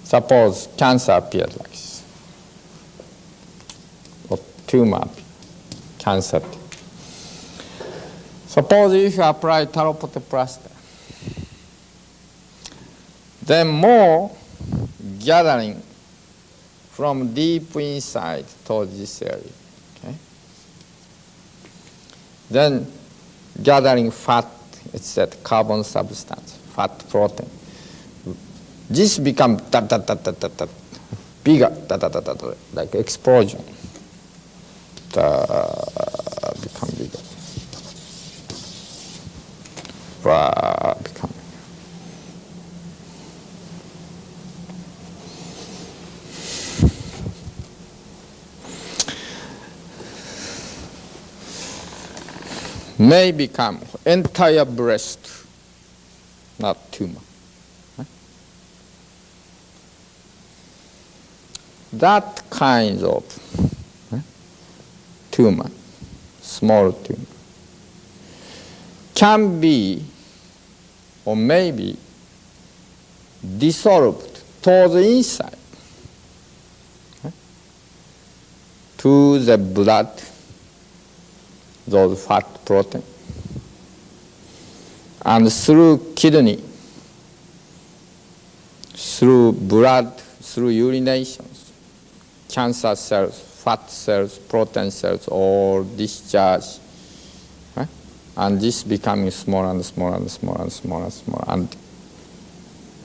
Suppose cancer appeared like this. tumor, cancer. Suppose if you apply tauropote plaster, then more gathering from deep inside towards this area. Okay? Then gathering fat, it's that carbon substance, fat protein. This becomes bigger, like explosion. Become bigger. Become. May become entire breast, not tumor. That kind of tumor, small tumor, can be or may be dissolved towards the inside to the blood, those fat protein, and through kidney, through blood, through urinations, cancer cells, fat cells, protein cells, all discharge, and this becoming smaller and smaller and smaller and smaller and smaller and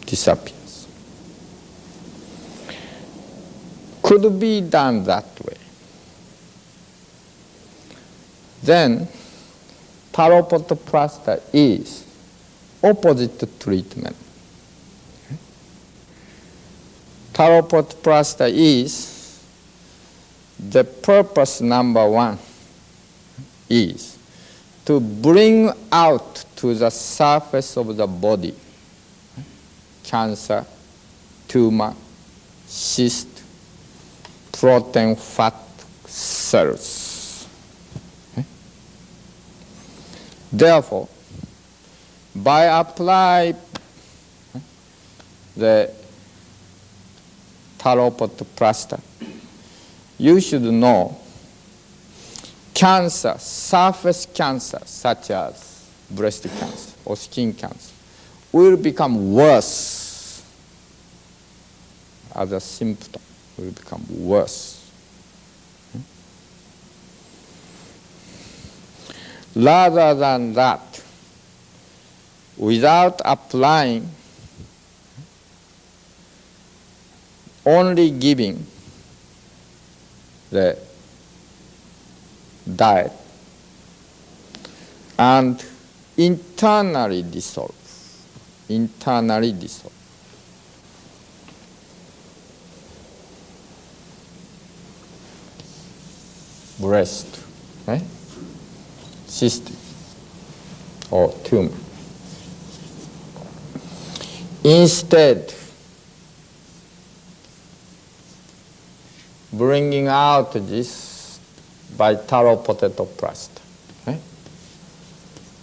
disappears. Could be done that way. Then tauropote plaster is opposite treatment. Tauropote plaster is the purpose number one is to bring out to the surface of the body cancer, tumor, cyst, protein, fat cells. Therefore, by applying the tauropote plaster, you should know cancer, surface cancer, such as breast cancer or skin cancer, will become worse as a symptom, will become worse. Rather than that, without applying, only giving the diet and internally dissolve. Breast, right? Cyst or tumor. Instead, bringing out this by tauropote plaster, okay?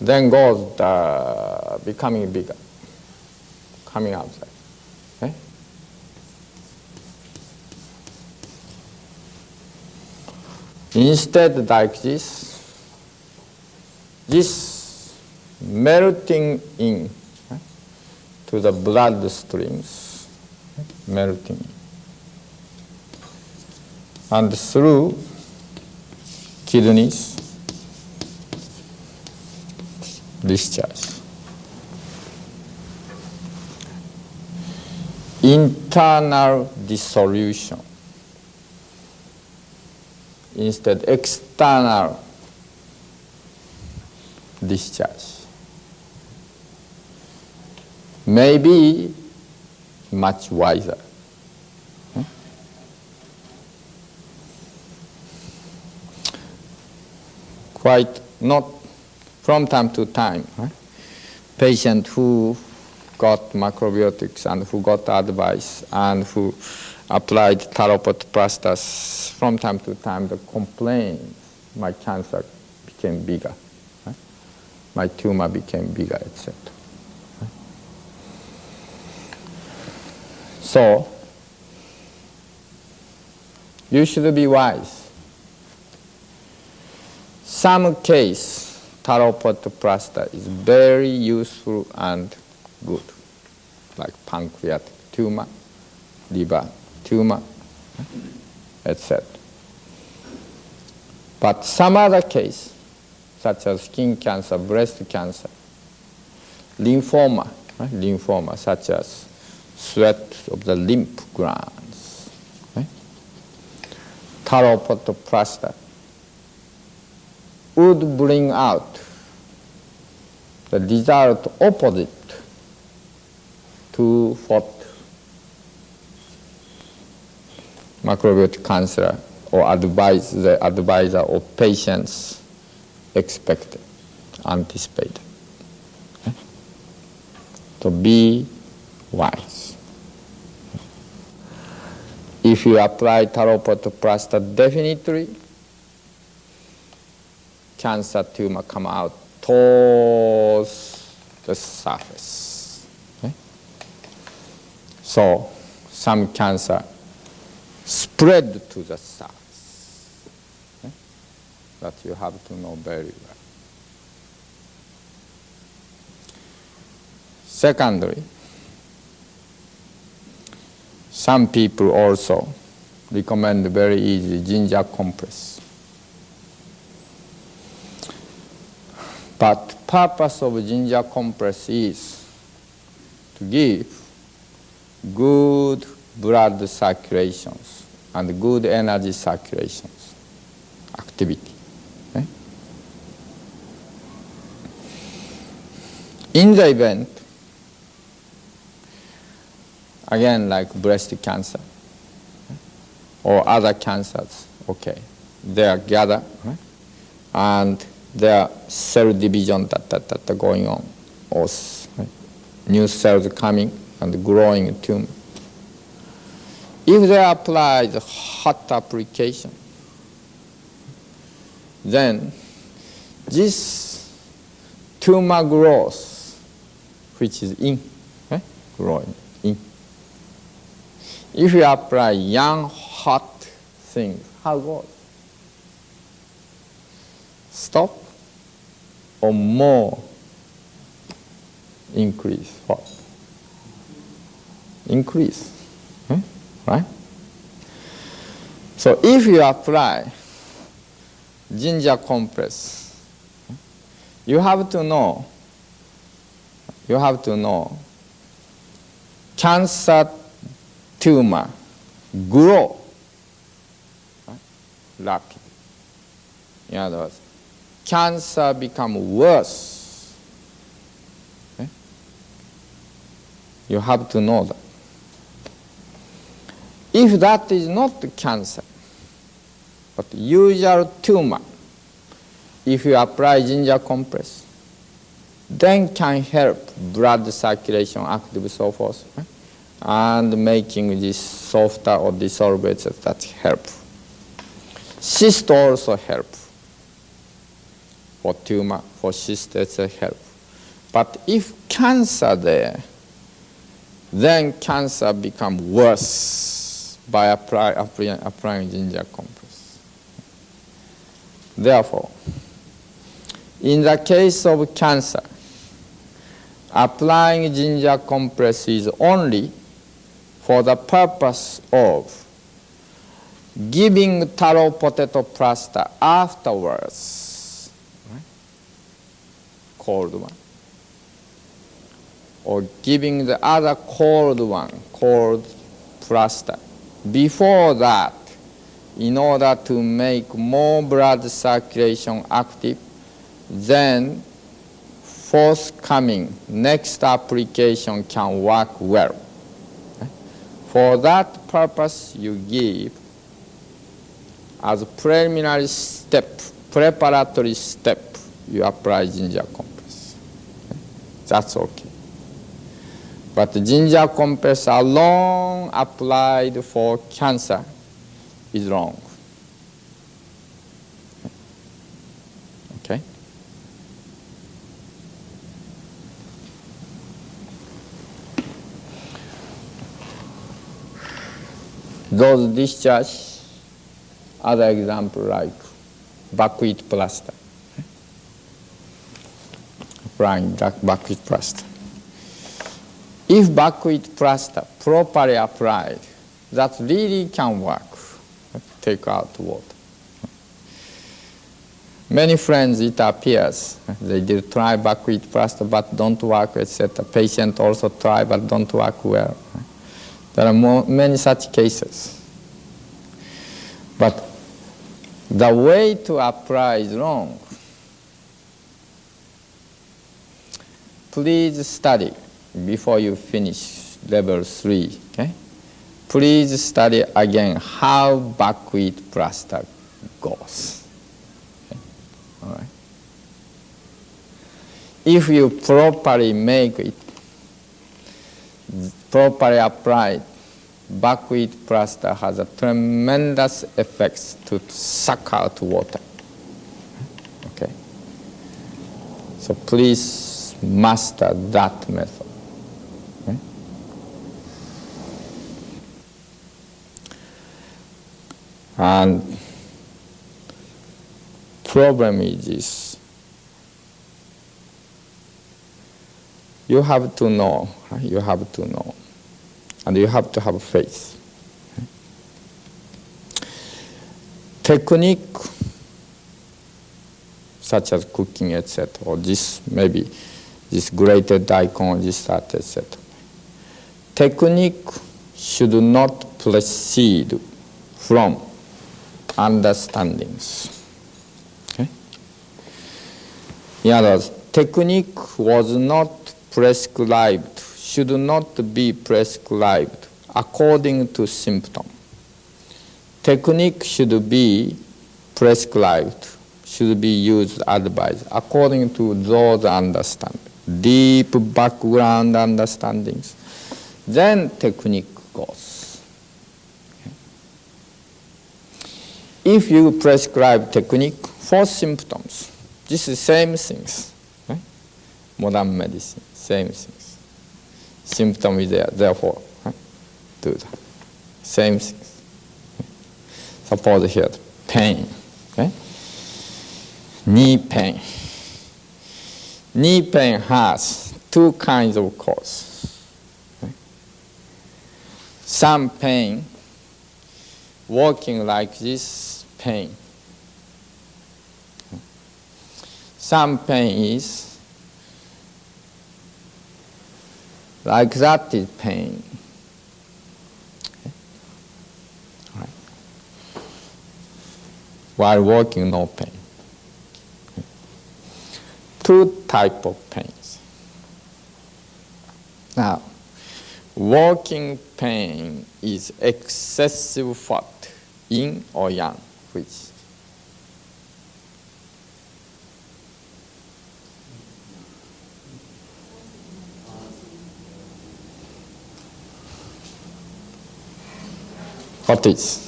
Then goes becoming bigger, coming outside. Okay? Instead, like this melting in to the blood streams, melting, and through kidneys, discharge. Internal dissolution. Instead, external discharge. Maybe much wiser. Quite not from time to time. Patient who got macrobiotics and who got advice and who applied tauropote plasters, from time to time the complaint, my cancer became bigger, my tumor became bigger, etc. So, you should be wise. some case, taro pot plaster is very useful and good, like pancreatic tumor, liver tumor, etc. But some other case, such as skin cancer, breast cancer, lymphoma, right? Lymphoma, such as sweat of the lymph glands, right? Taro pot plaster would bring out the result opposite to what macrobiotic counselor or the advisor of patients expected, anticipated. Okay? So be wise. If you apply taro pot plaster, definitely cancer tumor come out towards the surface. Okay? So some cancer spread to the surface. Okay? That you have to know very well. Secondly, some people also recommend very easy ginger compress. But purpose of ginger compress is to give good blood circulations and good energy circulations, activity. Okay? In the event, again like breast cancer or other cancers, okay, they are gathered, right? And there are cell division that going on, or right? New cells coming and growing tumor. If they apply the hot application, then this tumor growth, which is in, right? Growing in. If you apply young hot things, how goes? Stop or more increase? What? Increase, right? So if you apply ginger compress, you have to know cancer tumor grow, right? Rapidly. In other words, cancer become worse. Okay? You have to know that. If that is not cancer, but usual tumor, if you apply ginger compress, then can help blood circulation active so forth, right? And making this softer or dissolved, that's helpful. Cyst also help. For tumor, for cyst, it's a help. But if cancer there, then cancer become worse by applying ginger compress. Therefore, in the case of cancer, applying ginger compress is only for the purpose of giving taro potato plaster afterwards, right? Cold one, or giving the other cold one, cold plaster. Before that, in order to make more blood circulation active, then forthcoming next application can work well. For that purpose, you give as a preliminary step, preparatory step, you apply ginger compress. Okay? That's okay. But ginger compress alone applied for cancer is wrong. Okay? Those discharge, other example like buckwheat plaster. applying that buckwheat plaster. If buckwheat plaster properly applied, that really can work. Take out water. Many friends, it appears, they did try buckwheat plaster but don't work, etc. Patient also try but don't work well. There are many such cases. But the way to apply is wrong. Please study before you finish level 3. Okay? Please study again how buckwheat plaster goes. Okay? All right. If you properly make it, properly applied, buckwheat plaster has a tremendous effect to suck out water. Okay. So please master that method. Okay. And problem is this. You have to know, and you have to have faith. Technique such as cooking, etc., or this maybe this grated daikon, this, that, etc. Technique should not proceed from understandings. Okay? In other words, technique was not prescribed, should not be prescribed according to symptom. Technique should be prescribed, should be used, advised, according to those understandings, deep background understandings. Then technique goes. Okay. If you prescribe technique for symptoms, this is same things. Okay. Modern medicine, same things. Symptom is there, therefore, okay, do that. Same things. Okay. Suppose here, pain. Okay. Knee pain. Knee pain has two kinds of cause. Okay. Some pain, walking like this, pain. Okay. Some pain is like that is pain. Okay. All right. While walking, no pain. Two types of pains. Now, walking pain is excessive fat, yin or yang, which? What is?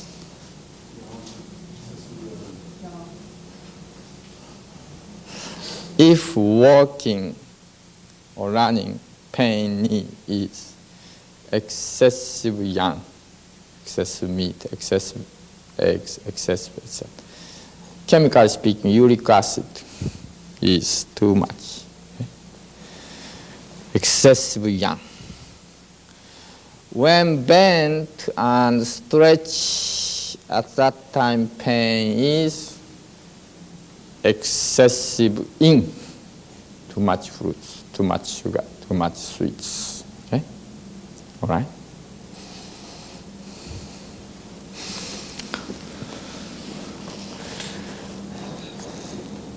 If walking or running pain is excessive yang, excessive meat, excessive eggs, excessive, etc. Chemically speaking, uric acid is too much. Okay? Excessive yang. When bent and stretched, at that time pain is excessive yin, too much fruits, too much sugar, too much sweets. Okay? All right?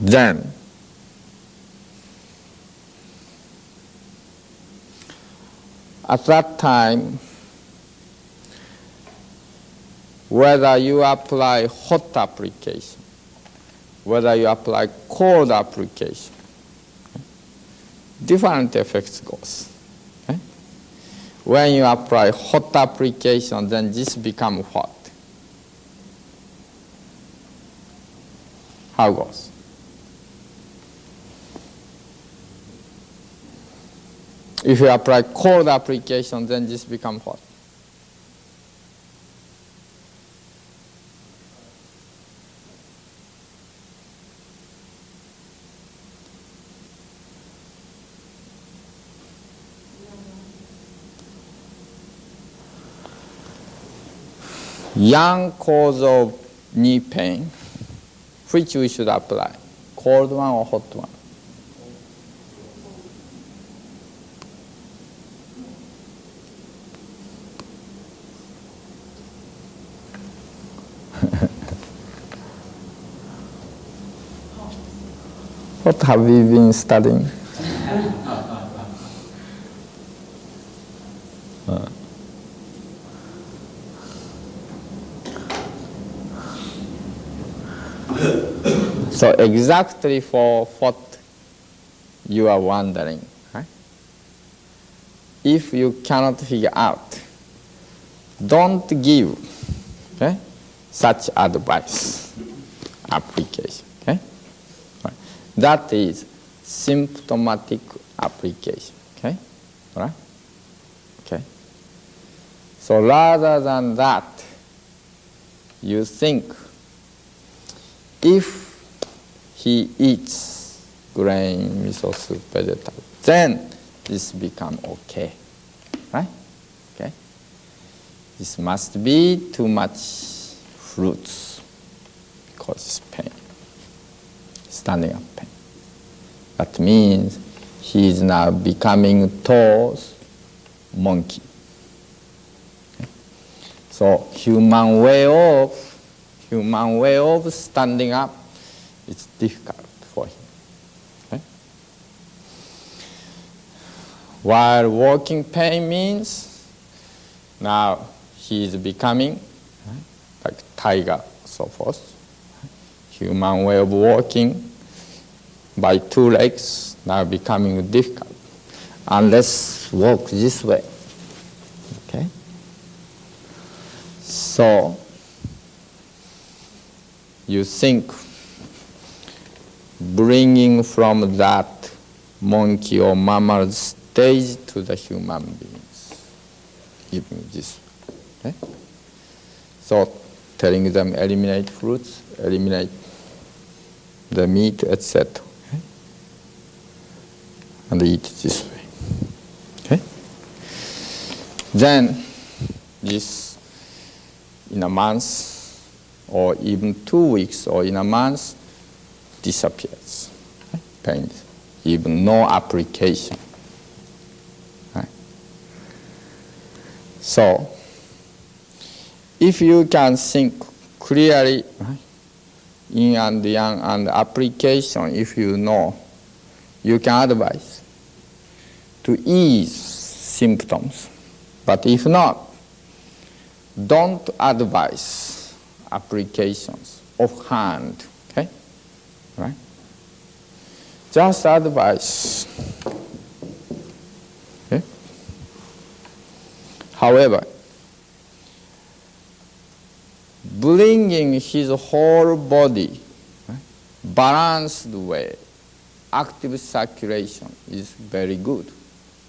Then, at that time, whether you apply hot application, whether you apply cold application, okay, different effects goes. Okay? When you apply hot application, then this becomes hot. How goes? If you apply cold application, then this becomes hot. Yang cause of knee pain, which we should apply, cold one or hot one? What have we been studying? So exactly for what you are wondering, right? If you cannot figure out, don't give such advice, application. Okay? Right. That is symptomatic application. Okay? Right? Okay. So rather than that, you think if he eats grain, miso soup, vegetable, then this become okay. Right? Okay? This must be too much fruits because it's pain, standing up pain. That means he is now becoming towards monkey. Okay? So human way of standing up, it's difficult for him. Okay? While walking pain means now he is becoming like tiger, so forth. Human way of walking by two legs now becoming difficult unless walk this way. Okay? So you think bringing from that monkey or mammal stage to the human beings, giving this. Okay? So telling them eliminate fruits, eliminate the meat, etc. Okay? And eat this way. Okay? Then this in a month or even 2 weeks or in a month disappears. Okay? Pain, even no application. Okay? So if you can think clearly, right, yin and yang and application, if you know, you can advise to ease symptoms. But if not, don't advise applications offhand. Okay? Right? Just advise. Okay? However, bringing his whole body, right, balanced way, active circulation is very good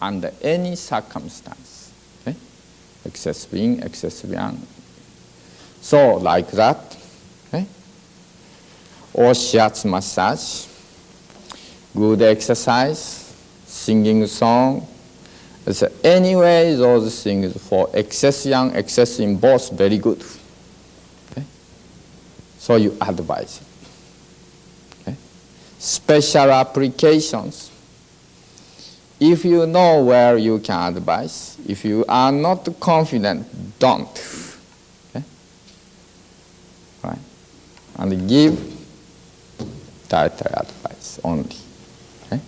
under any circumstance. Okay? Excessive yin, excessive yang. So like that, okay? Or shiatsu massage, good exercise, singing song. So anyway, those things for excess yang, excess in both very good. So you advise it. Okay? Special applications. If you know where you can advise, if you are not confident, don't. Okay? Right? And give dietary advice only. Okay?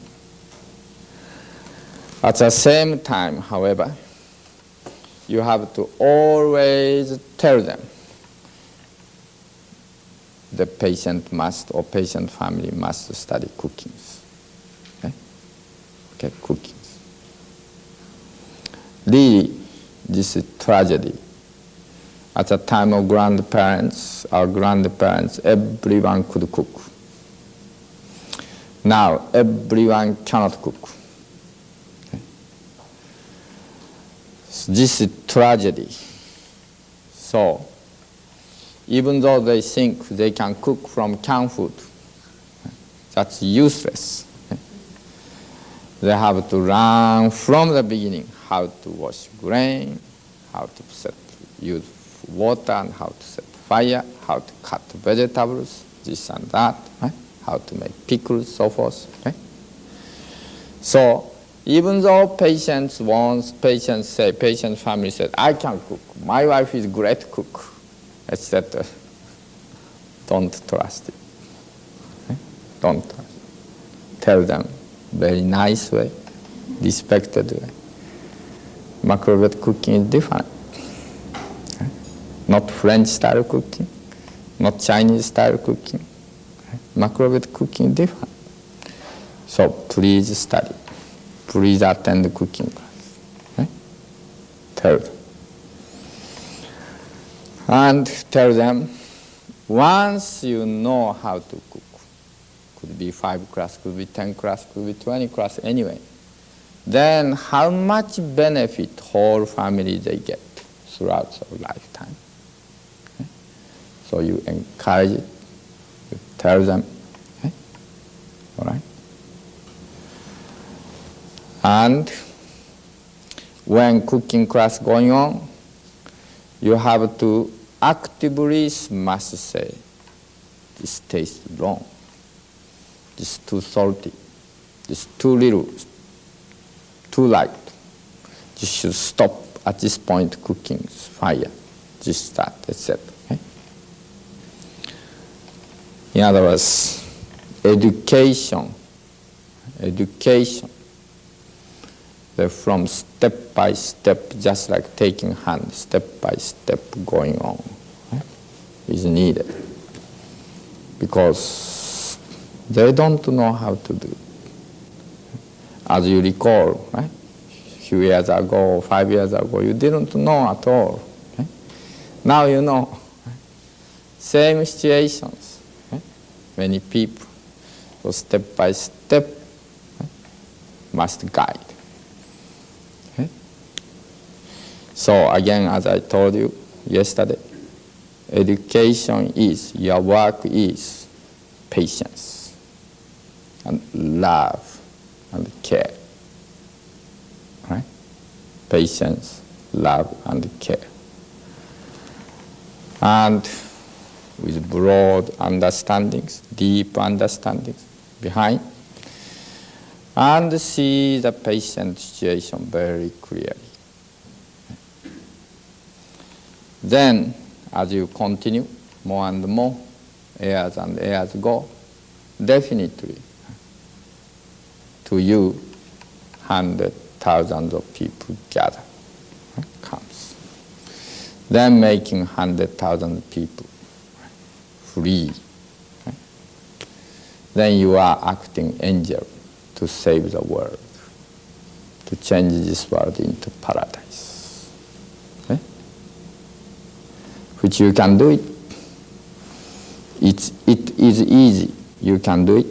At the same time, however, you have to always tell them the patient must or patient family must study cookings. Okay? Okay, cookings. Really, this is tragedy. At the time of grandparents, our grandparents, everyone could cook. Now, everyone cannot cook. Okay? So this is tragedy. So, even though they think they can cook from canned food, that's useless. Okay? They have to learn from the beginning how to wash grain, how to use water and how to set fire, how to cut vegetables, this and that, right? How to make pickles, so forth. Okay? So even though patient family said, I can cook, my wife is great cook, etc. Don't trust it. Okay? Don't trust it. Tell them very nice way, respected way. Macrobiotic cooking is different. Okay? Not French style cooking, not Chinese style cooking. Okay? Macrobiotic cooking is different. So please study. Please attend the cooking class. Okay? Tell them. And tell them, once you know how to cook, could be 5 class, could be 10 class, could be 20 class, anyway, then how much benefit whole family they get throughout their lifetime. Okay? So you encourage it, you tell them, okay? All right? And when cooking class going on, you have to actively must say, this tastes wrong, this is too salty, this is too little, too light. This should stop at this point cooking, fire, this, that, etc. Okay? In other words, education, from step by step, just like taking hand, step by step going on, right, is needed. Because they don't know how to do it. As you recall, right, a few years ago, 5 years ago, you didn't know at all. Okay? Now you know. Right? Same situations. Right? Many people, so step by step, right, must guide. So again, as I told you yesterday, education is, your work is patience and love and care. Right? Patience, love, and care. And with broad understandings, deep understandings behind, and see the patient situation very clearly. Then, as you continue, more and more, years and years go, definitely, to you, hundreds, thousands of people gather, right, comes. Then making 100,000 people free. Right? Then you are acting angel to save the world, to change this world into paradise. Which you can do it. It is easy. You can do it.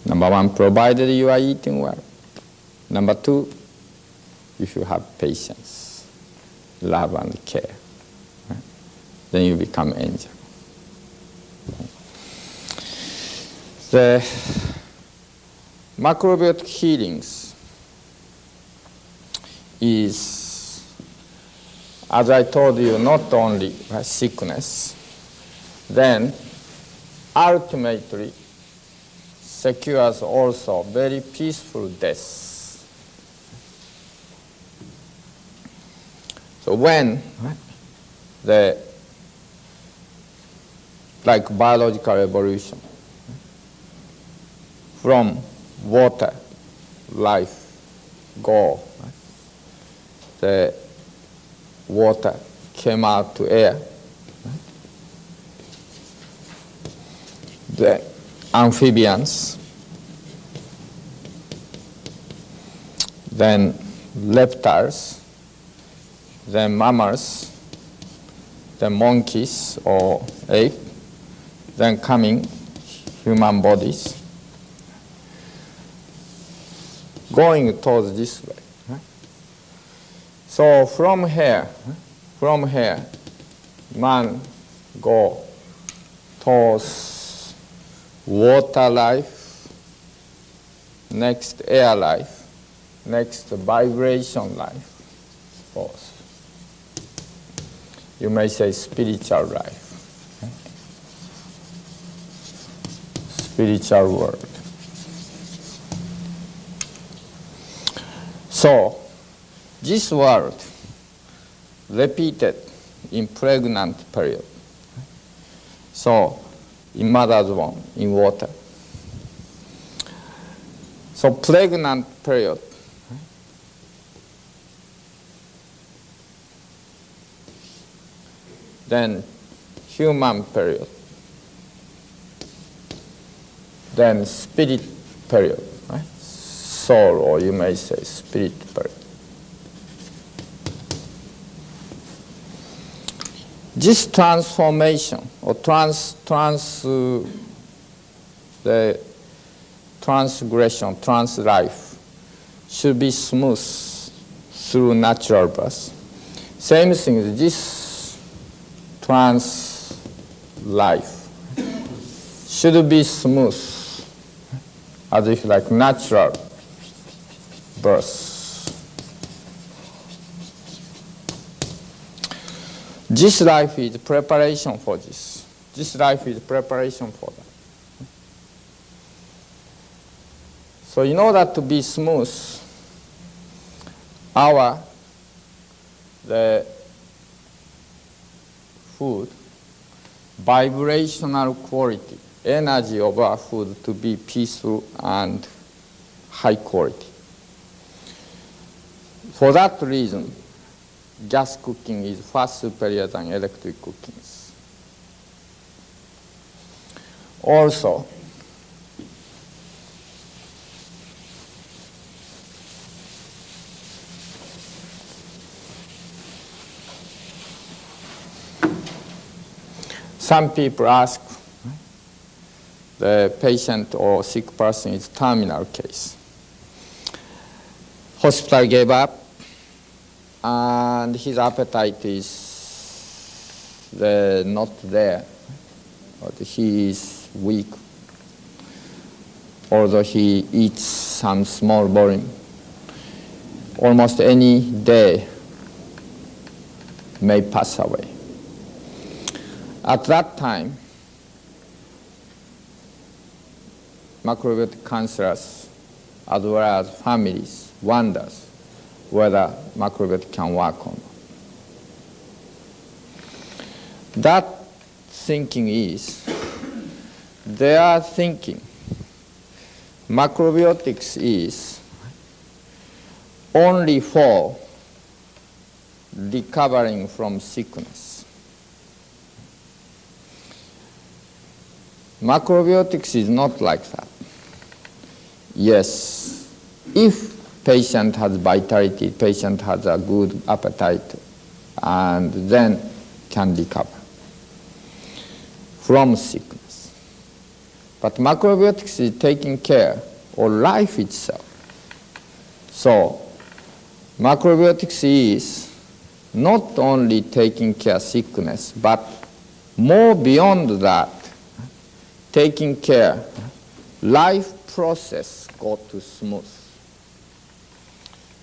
Number one, provided you are eating well. Number two, if you have patience, love and care, right? Then you become angel. The macrobiotic healings is, as I told you, not only sickness, then ultimately secures also very peaceful death. So when the, like biological evolution, from water, life, go, the water came out to air. The amphibians, then reptiles, then mammals, then monkeys or ape, then coming human bodies, going towards this way. So from here, man go towards water life, next air life, next vibration life, force. You may say spiritual life. Spiritual world. So, this word repeated in pregnant period. So, in mother's womb, in water. So, pregnant period. Then, human period. Then, spirit period. Right? Soul, or you may say spirit period. This transformation or the transgression, trans life should be smooth through natural birth. Same thing, this trans life should be smooth, as if like natural birth. This life is preparation for this. This life is preparation for that. So in order to be smooth, the food, vibrational quality, energy of our food to be peaceful and high quality. For that reason, gas cooking is far superior than electric cooking. Also, some people ask, the patient or sick person is terminal case. Hospital gave up, and his appetite is not there, but he is weak, although he eats some small volume. Almost any day may pass away. At that time, macrobiotic counselors, as well as families, wonders whether macrobiotic can work or not. That thinking is, they are thinking macrobiotics is only for recovering from sickness. Macrobiotics is not like that. Yes, if patient has vitality, patient has a good appetite, and then can recover from sickness. But macrobiotics is taking care of life itself. So macrobiotics is not only taking care of sickness, but more beyond that, taking care life process go to smooth.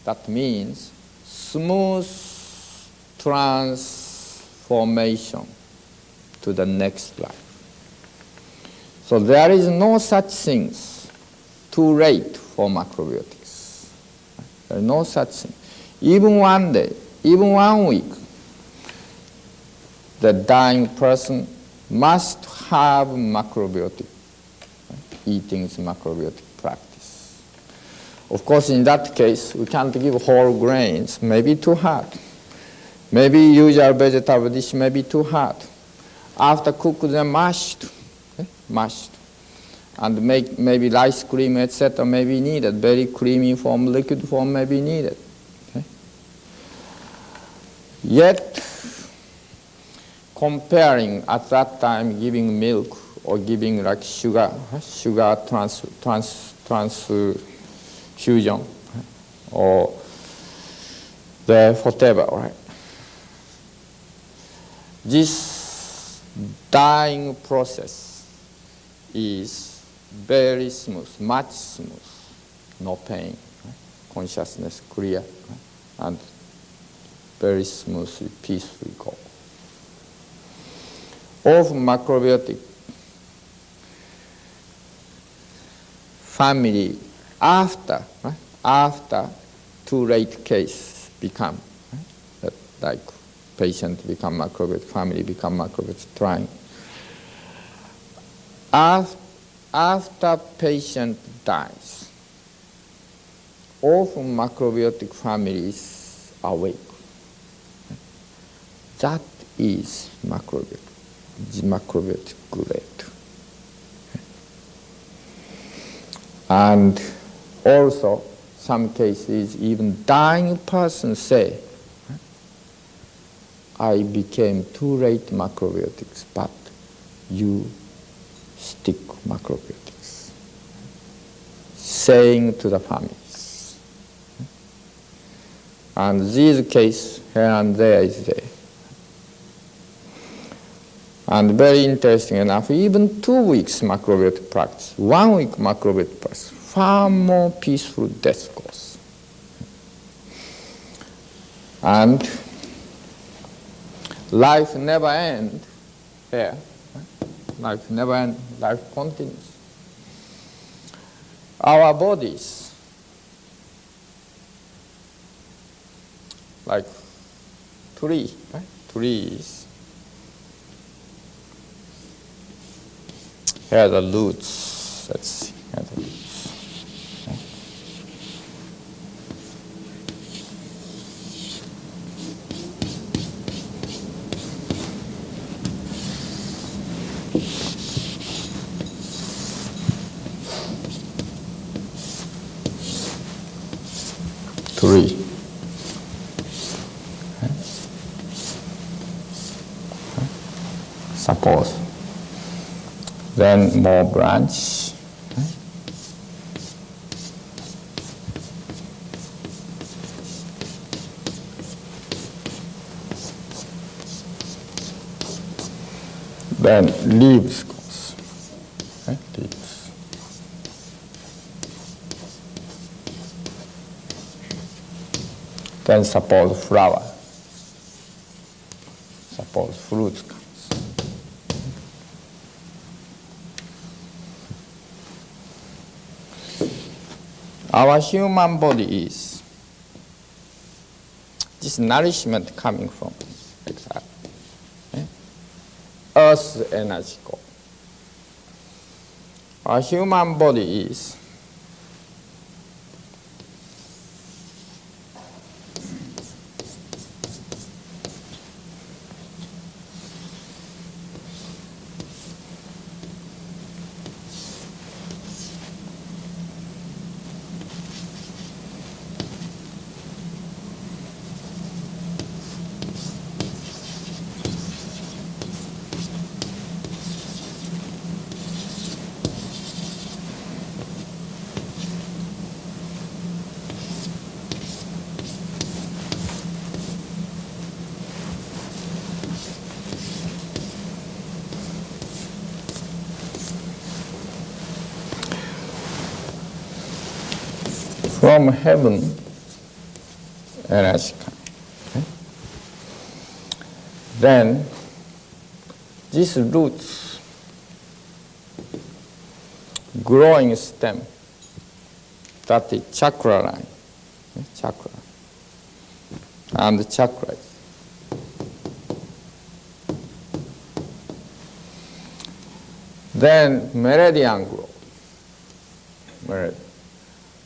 That means smooth transformation to the next life. So there is no such things too late for macrobiotics. There is no such thing. Even one day, even 1 week, the dying person must have macrobiotic, eating is macrobiotic practice. Of course, in that case, we can't give whole grains, maybe too hard. Maybe usual vegetable dish may be too hard. After cook them mashed, mashed. And make maybe rice cream, etc. may be needed. Very creamy form, liquid form may be needed. Okay? Yet, comparing at that time giving milk or giving like sugar transfusion or the whatever, right? This dying process is very smooth, much smooth, no pain, right? Consciousness clear, right? And very smoothly, peacefully go. of macrobiotic family after, right? After too late case become, right? That, like patient become macrobiotic, family become macrobiotic trying. After patient dies, often macrobiotic families awake. That is macrobiotic, the macrobiotic grade. And also, some cases, even dying person say, I became too late macrobiotics, but you stick macrobiotics. Saying to the families. And these cases here and there is there. And very interesting enough, even 2 weeks macrobiotic practice, 1 week macrobiotic practice, far more peaceful death goes. And life never ends here. Life never ends, life continues. Our bodies, like tree, right? Trees. Here are the roots. Let's see. Here are the roots. Tree. Suppose. Then more branch. Then leaves goes. Leaves. Then suppose flower. Suppose fruits comes. Our human body is this nourishment coming from exactly Earth's energy core. Our human body is from heaven energy coming. Okay? Then these roots, growing stem, that is chakra line, chakra, and the chakras. Then meridian grow, meridian.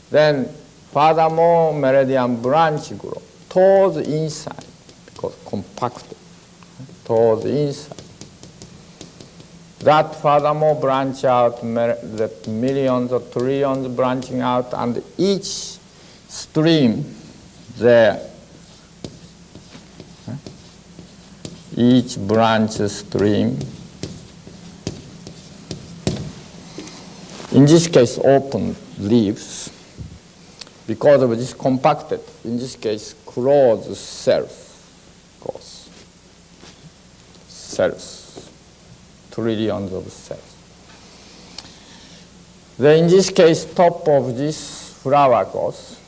Then furthermore meridian branch grow towards inside, because compacted, towards inside. That furthermore branch out, that millions or trillions branching out, and each stream there, each branch stream, in this case open leaves, because of this compacted, in this case closed cells goes. Cells, trillions of cells. Then in this case top of this flower goes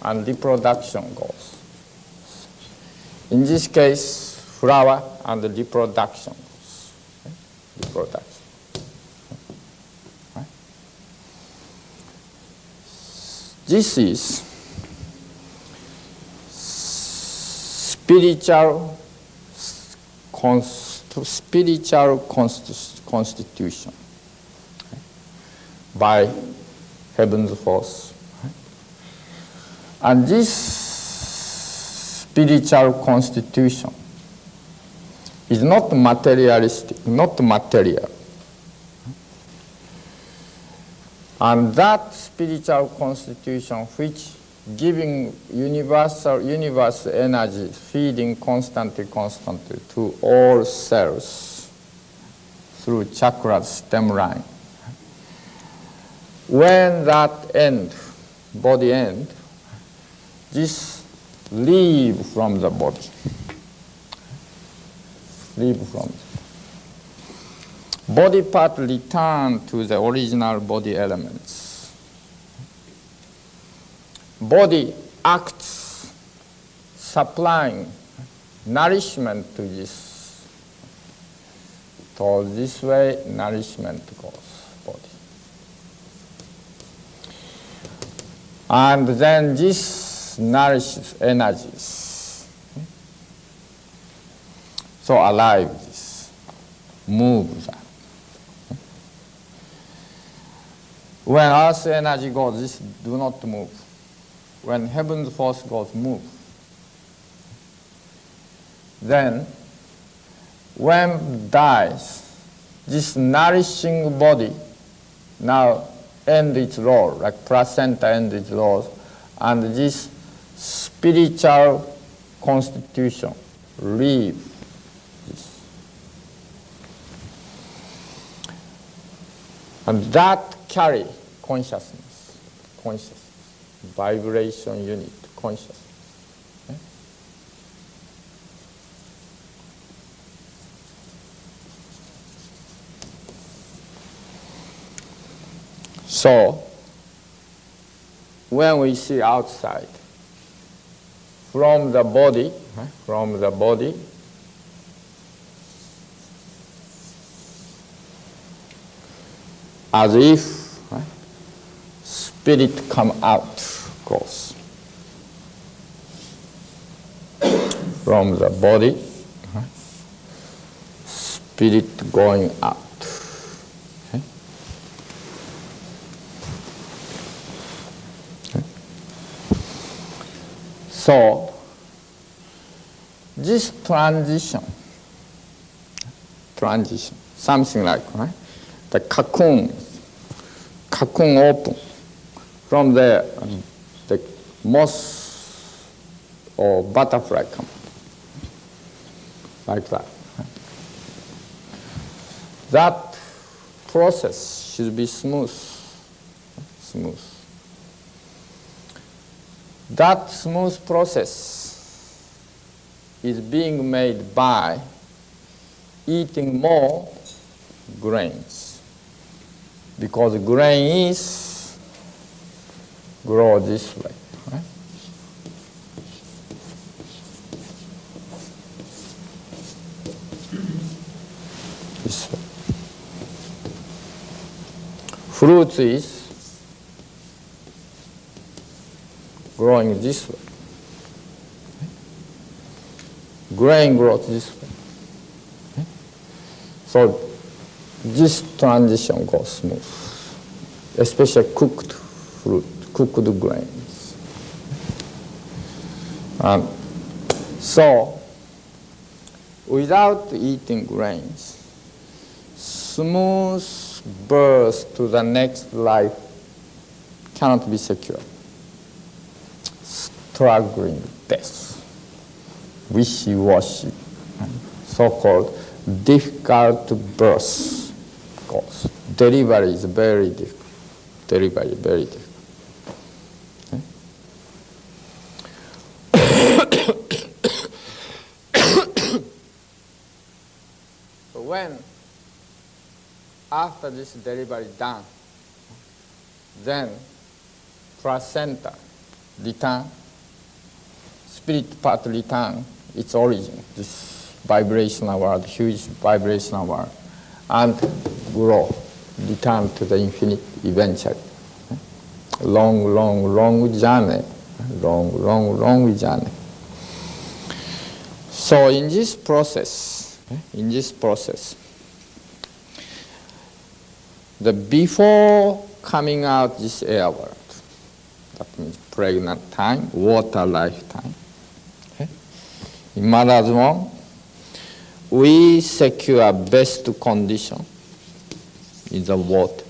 and reproduction goes. In this case flower and reproduction goes. reproduction. Right? This is spiritual constitution by heaven's force. And this spiritual constitution is not materialistic, not material. And that spiritual constitution which giving universe energy, feeding constantly to all cells through chakras, stem line. When that body end, this leave from the body. Leave from the body part return to the original body elements. Body acts supplying nourishment to this. So this way nourishment goes body. And then this nourishes energies. So alive this, move that. When earth energy goes, this do not move. When heaven's force goes, move. Then, when dies, this nourishing body now end its role, like placenta end its role, and this spiritual constitution leave this. And that carry consciousness, vibration unit, consciousness. So, when we see outside, from the body, as if spirit come out, goes. From the body, spirit going out. So, this transition, something like, the cocoon open. From there, the moth or butterfly come, like that. That process should be smooth. That smooth process is being made by eating more grains, because grain is grow this way. Right? This way. Fruits is growing this way. Grain grows this way. So this transition goes smooth, especially cooked fruit, cooked grains. So without eating grains, smooth birth to the next life cannot be secured. Struggling death, wishy-washy, so-called difficult birth goes. Delivery is very difficult. Very difficult. So when, after this delivery done, then placenta return, spirit part return its origin, this vibrational world, huge vibrational world, and grow, return to the infinite eventually. Long, long, long journey. Long, long, long journey. So in this process, the before coming out this air world, that means pregnant time, water lifetime. Okay? In mother's womb, we secure best condition in the water.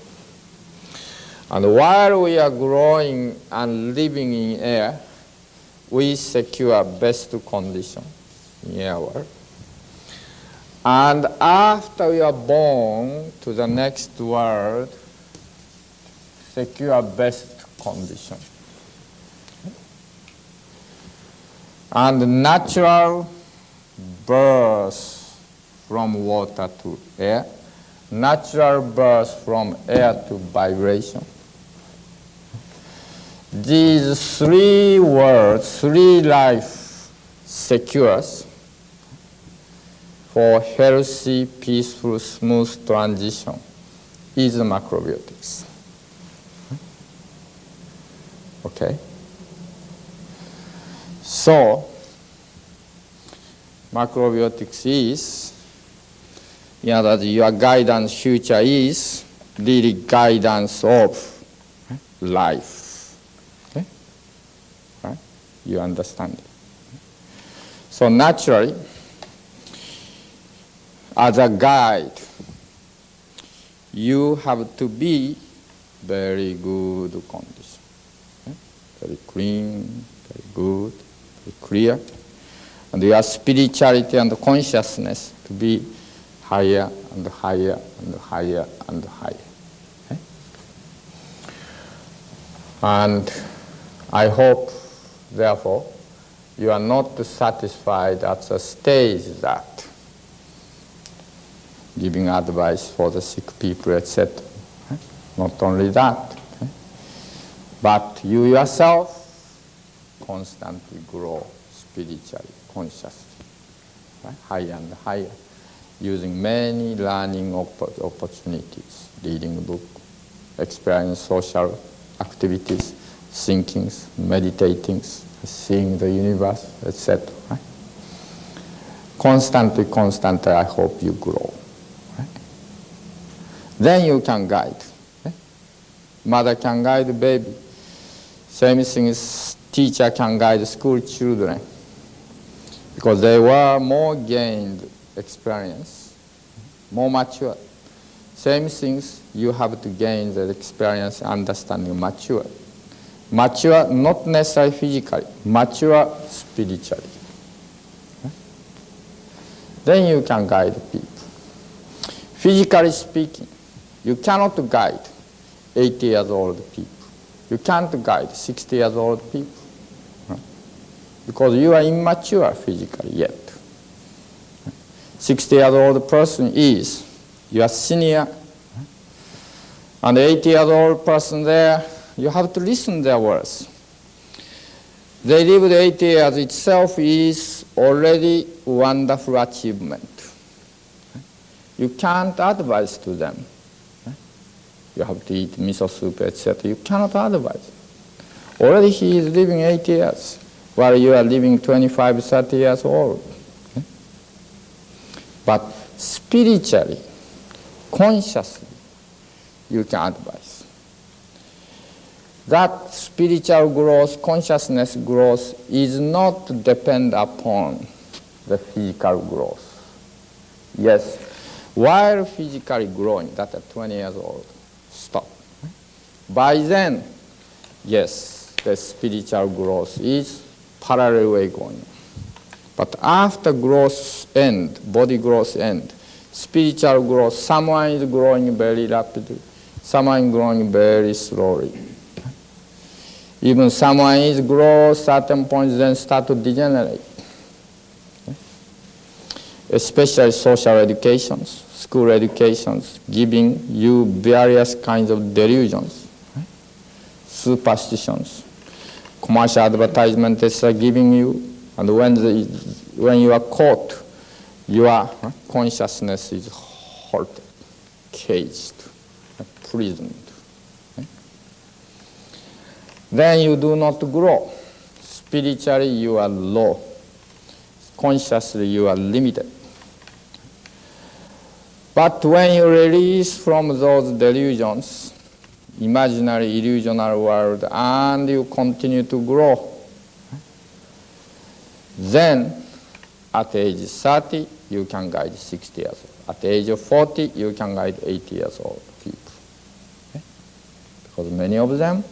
And while we are growing and living in air, we secure best condition in air world. And after we are born to the next world, secure best condition. And natural birth from water to air, natural birth from air to vibration. These three words, three life secures for healthy, peaceful, smooth transition is macrobiotics. Okay? So, macrobiotics is, in other words, your guidance future is really guidance of life. Okay? Right? You understand it. So naturally, as a guide, you have to be very good condition. Okay? Very clean, very good, very clear. And your spirituality and consciousness to be higher and higher and higher and higher. Okay? And I hope, therefore, you are not satisfied at the stage that giving advice for the sick people, etc. Okay? Not only that, okay? But you yourself constantly grow spiritually, consciously, right? Higher and higher, using many learning opportunities, reading book, experience social activities, thinkings, meditating, seeing the universe, etc. Right? Constantly, I hope you grow. Right? Then you can guide. Right? Mother can guide the baby. Same thing is teacher can guide school children. Because they were more gained experience, more mature. Same things you have to gain the experience, understanding, mature. Mature, not necessarily physically, mature spiritually. Then you can guide people. Physically speaking, you cannot guide 80 years old people. You can't guide 60 years old people. Because you are immature physically yet. 60 years old person is your senior, and 80 years old person there, you have to listen to their words. They lived 80 years itself is already wonderful achievement. You can't advise to them. You have to eat miso soup, etc. You cannot advise. Already he is living 80 years. While you are living 25, 30 years old. Okay? But spiritually, consciously, you can advise. That spiritual growth, consciousness growth is not depend upon the physical growth. Yes, while physically growing, that at 20 years old, stop. By then, yes, the spiritual growth is parallel way going. But after growth end, body growth end, spiritual growth, someone is growing very rapidly, someone is growing very slowly. Even someone is grow certain points, then start to degenerate. Especially social educations, school educations, giving you various kinds of delusions, superstitions. Commercial advertisements are giving you, and when you are caught, your consciousness is halted. caged, prisoned. Then you do not grow. Spiritually, you are low. Consciously, you are limited. But when you release from those delusions, imaginary, illusional world, and you continue to grow, then at age 30, you can guide 60 years old. At the age of 40, you can guide 80 years old people. Because many of them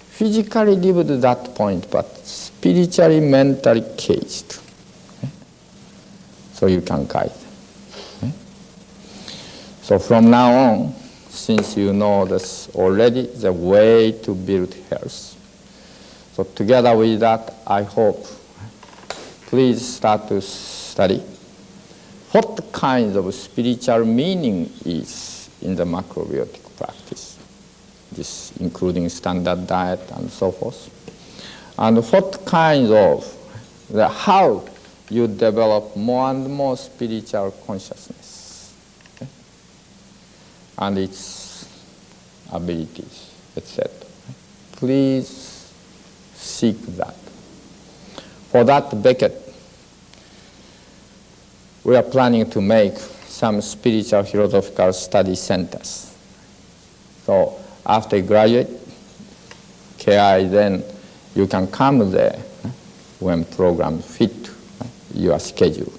physically lived at that point, but spiritually, mentally caged. So you can guide them. So from now on, since you know this already, the way to build health. So together with that, I hope, please start to study what kind of spiritual meaning is in the macrobiotic practice, this including standard diet and so forth, and what kind of, how you develop more and more spiritual consciousness, and its abilities, etc. Please seek that. For that, Beckett, we are planning to make some spiritual philosophical study centers. So after you graduate, KI, then you can come there when programs fit your schedule.